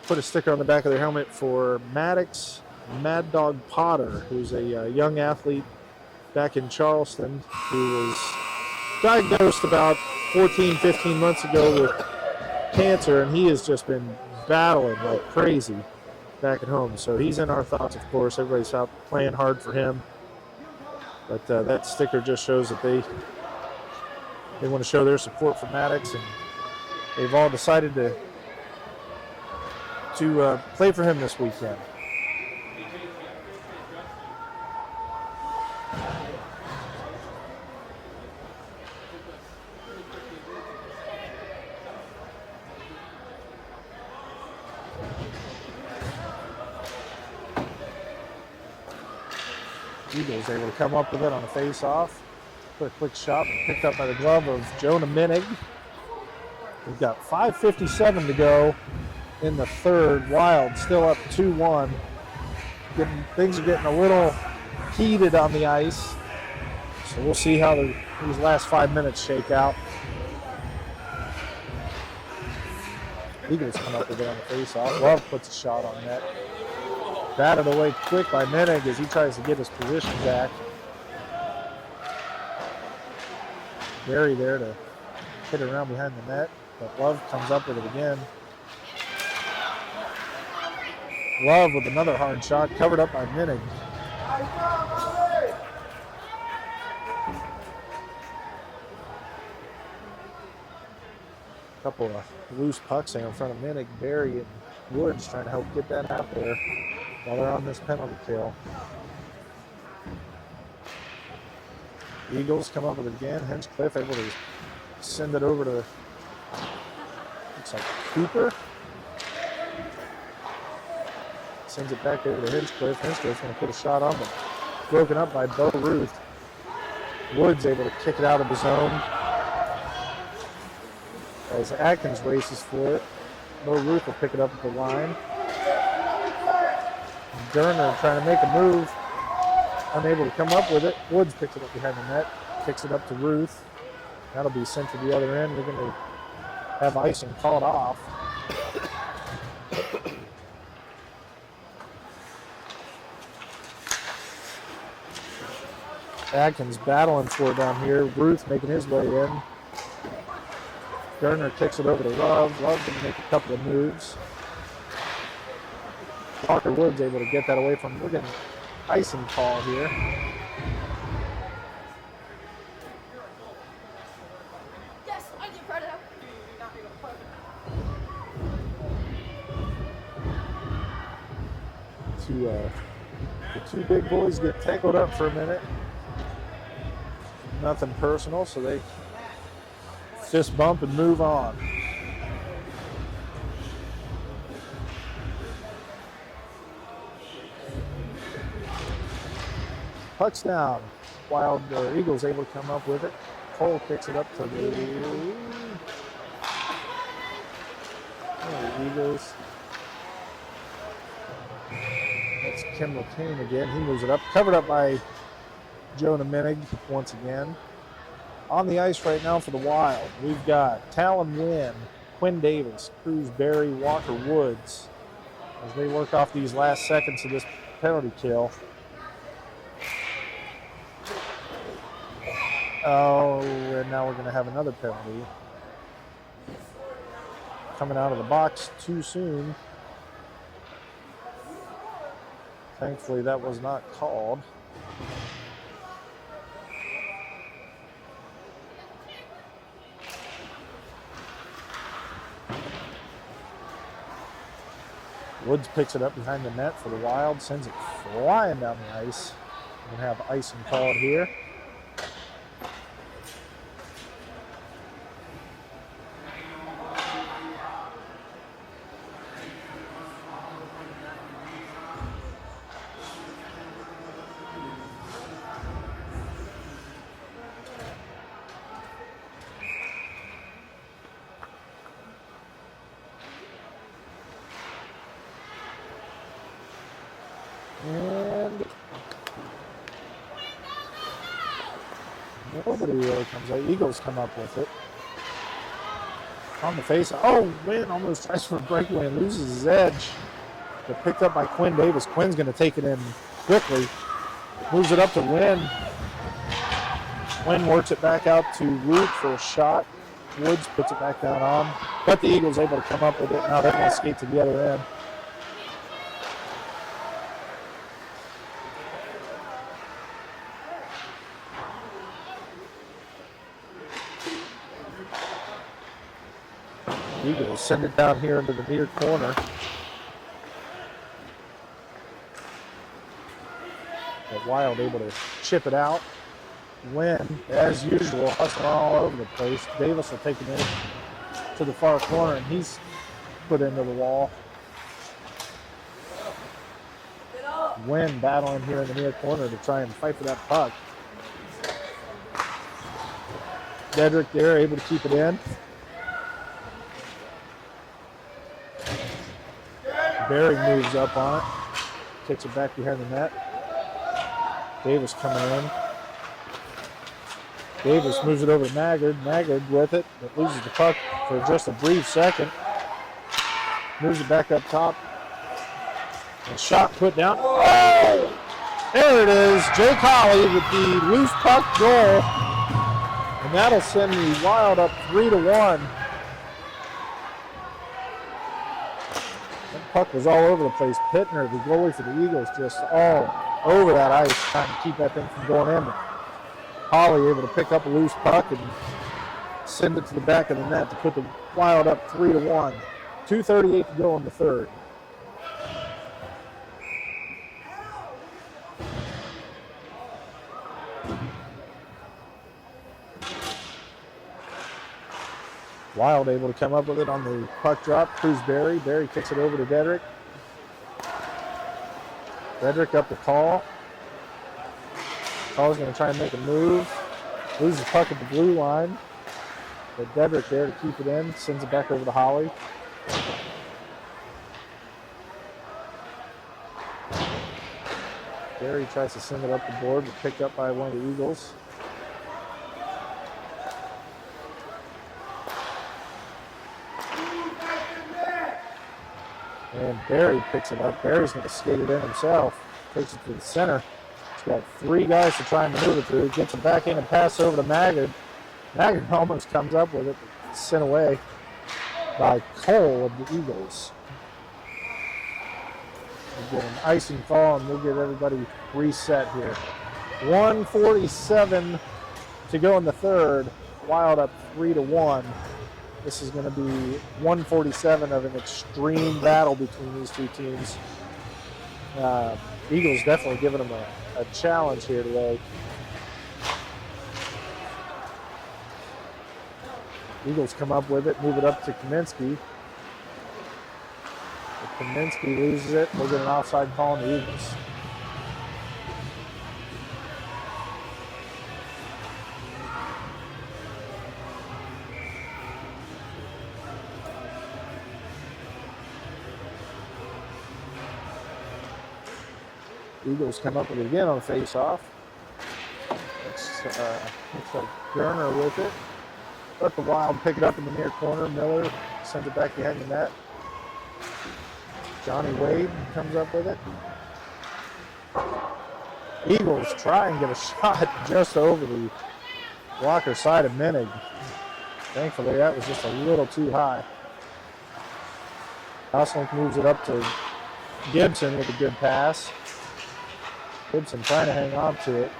put a sticker on the back of their helmet for Maddox Mad Dog Potter, who's a young athlete back in Charleston who was diagnosed about 14, 15 months ago with cancer, and he has just been battling like crazy back at home. So he's in our thoughts, of course. Everybody's out playing hard for him. But that sticker just shows that they want to show their support for Maddox, and they've all decided to play for him this weekend. Eagles able to come up with it on a face-off. Quick shot, picked up by the glove of Jonah Minig. We've got 5:57 to go in the third. Wild still up 2-1. Things are getting a little heated on the ice. So we'll see how these last 5 minutes shake out. Eagles come up with it on the face-off. Love puts a shot on net. Batted away quick by Minig as he tries to get his position back. Barry there to hit it around behind the net, but Love comes up with it again. Love with another hard shot, covered up by Minig. Couple of loose pucks there in front of Minig. Barry and Woods trying to help get that out there while they're on this penalty kill. Eagles come up with it again. Hinchcliffe able to send it over to, looks like Cooper. Sends it back over to Hinchcliffe. Hinchcliffe's going to put a shot on, but broken up by Bo Ruth. Woods able to kick it out of the zone as Atkins races for it. Bo Ruth will pick it up at the line. Gerner trying to make a move, unable to come up with it. Woods picks it up behind the net, kicks it up to Ruth. That'll be sent to the other end. They're going to have icing called off. Atkins battling for it down here. Ruth making his way in. Gerner kicks it over to Love. Love going to make a couple of moves. Walker Woods able to get that away from him. We're getting icing call here. Yes, I get credit. The two big boys get tangled up for a minute. Nothing personal, so they fist bump and move on. Puck's down. Wild Eagles able to come up with it. Cole kicks it up to the Eagles. That's Kim Kane again. He moves it up. Covered up by Jonah Minig once again. On the ice right now for the Wild, we've got Talon Wynn, Quinn Davis, Cruz Berry, Walker Woods as they work off these last seconds of this penalty kill. Oh, and now we're going to have another penalty. Coming out of the box too soon. Thankfully, that was not called. Woods picks it up behind the net for the Wild, sends it flying down the ice. We're going to have icing called here. And nobody really comes out. Eagles come up with it. On the face. Oh, Wynn almost tries for a breakaway and loses his edge. But picked up by Quinn Davis. Quinn's going to take it in quickly. Moves it up to Wynn. Wynn works it back out to Root for a shot. Woods puts it back down on. But the Eagles able to come up with it. Now they're going to skate to the other end. Eagles send it down here into the near corner. But Wild able to chip it out. Wynn, as usual, hustling all over the place. Davis will take it in to the far corner, and he's put into the wall. Wynn battling here in the near corner to try and fight for that puck. Dedrick there, able to keep it in. Barry moves up on it. Kicks it back behind the net. Davis coming in. Davis moves it over to Maggard. Maggard with it, but loses the puck for just a brief second. Moves it back up top. A shot put down. Oh! There it is. Jake Holly with the loose puck goal. And that'll send the Wild up 3-1. That puck was all over the place. Pittner, the goalie for the Eagles, just all over that ice trying to keep that thing from going in. Holly able to pick up a loose puck and send it to the back of the net to put the Wild up 3-1. 2:38 to go in the third. Wild able to come up with it on the puck drop. Cruz Barry. Barry kicks it over to Dedrick. Dedrick up the call. Call's going to try and make a move. Loses the puck at the blue line. But Dedrick there to keep it in. Sends it back over to Holly. Barry tries to send it up the board, but picked up by one of the Eagles. And Barry picks it up. Barry's going to skate it in himself. Takes it to the center. He's got three guys to try and move it through. Gets it back in and pass over to Maggard. Maggard almost comes up with it, but it's sent away by Cole of the Eagles. We'll get an icing call and we'll get everybody reset here. 1:47 to go in the third. Wild up 3-1. This is going to be 1:47 of an extreme battle between these two teams. Eagles definitely giving them a challenge here today. Eagles come up with it, move it up to Kaminsky. If Kaminsky loses it, we'll get an offside call on the Eagles. Eagles come up with it again on the face-off. Looks like Garner with it. Let the Wild pick it up in the near corner. Miller sends it back behind the net. Johnny Wade comes up with it. Eagles try and get a shot just over the blocker side of Menig. Thankfully, that was just a little too high. Housselink moves it up to Gibson with a good pass. Gibson trying to hang on to it.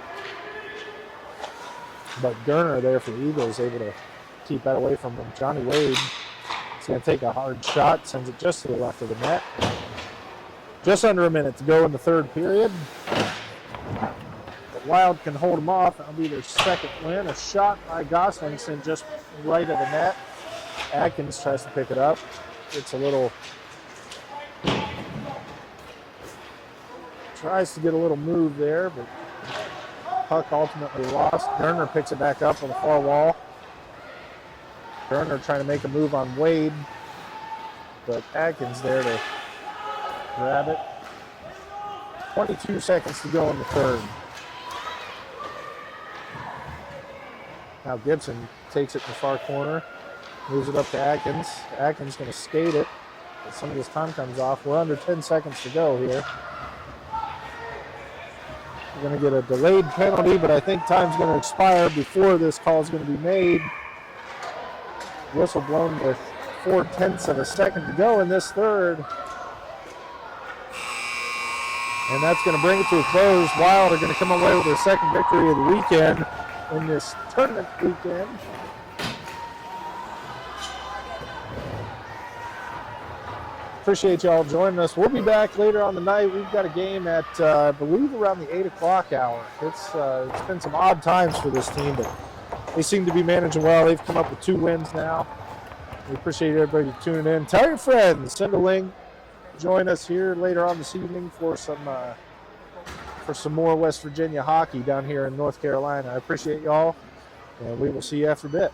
But Gerner there for the Eagles able to keep that away from him. Johnny Wade is going to take a hard shot, sends it just to the left of the net. Just under a minute to go in the third period. The Wild can hold them off. That'll be their second win. A shot by Gosling sent just right of the net. Atkins tries to pick it up. It's a little... Tries to get a little move there, but puck ultimately lost. Gerner picks it back up on the far wall. Gerner trying to make a move on Wade, but Atkins there to grab it. 22 seconds to go in the third. Now Gibson takes it to the far corner. Moves it up to Atkins. Atkins going to skate it. Some of his time comes off. We're under 10 seconds to go here. We're going to get a delayed penalty, but I think time's going to expire before this call is going to be made. Whistle blown with 0.4 of a second to go in this third. And that's going to bring it to a close. Wild are going to come away with their second victory of the weekend in this tournament weekend. Appreciate y'all joining us. We'll be back later on the night. We've got a game at, I believe, around the 8 o'clock hour. It's been some odd times for this team, but they seem to be managing well. They've come up with 2 wins now. We appreciate everybody tuning in. Tell your friends, send a link. Join us here later on this evening for some more West Virginia hockey down here in North Carolina. I appreciate y'all, and we will see you after a bit.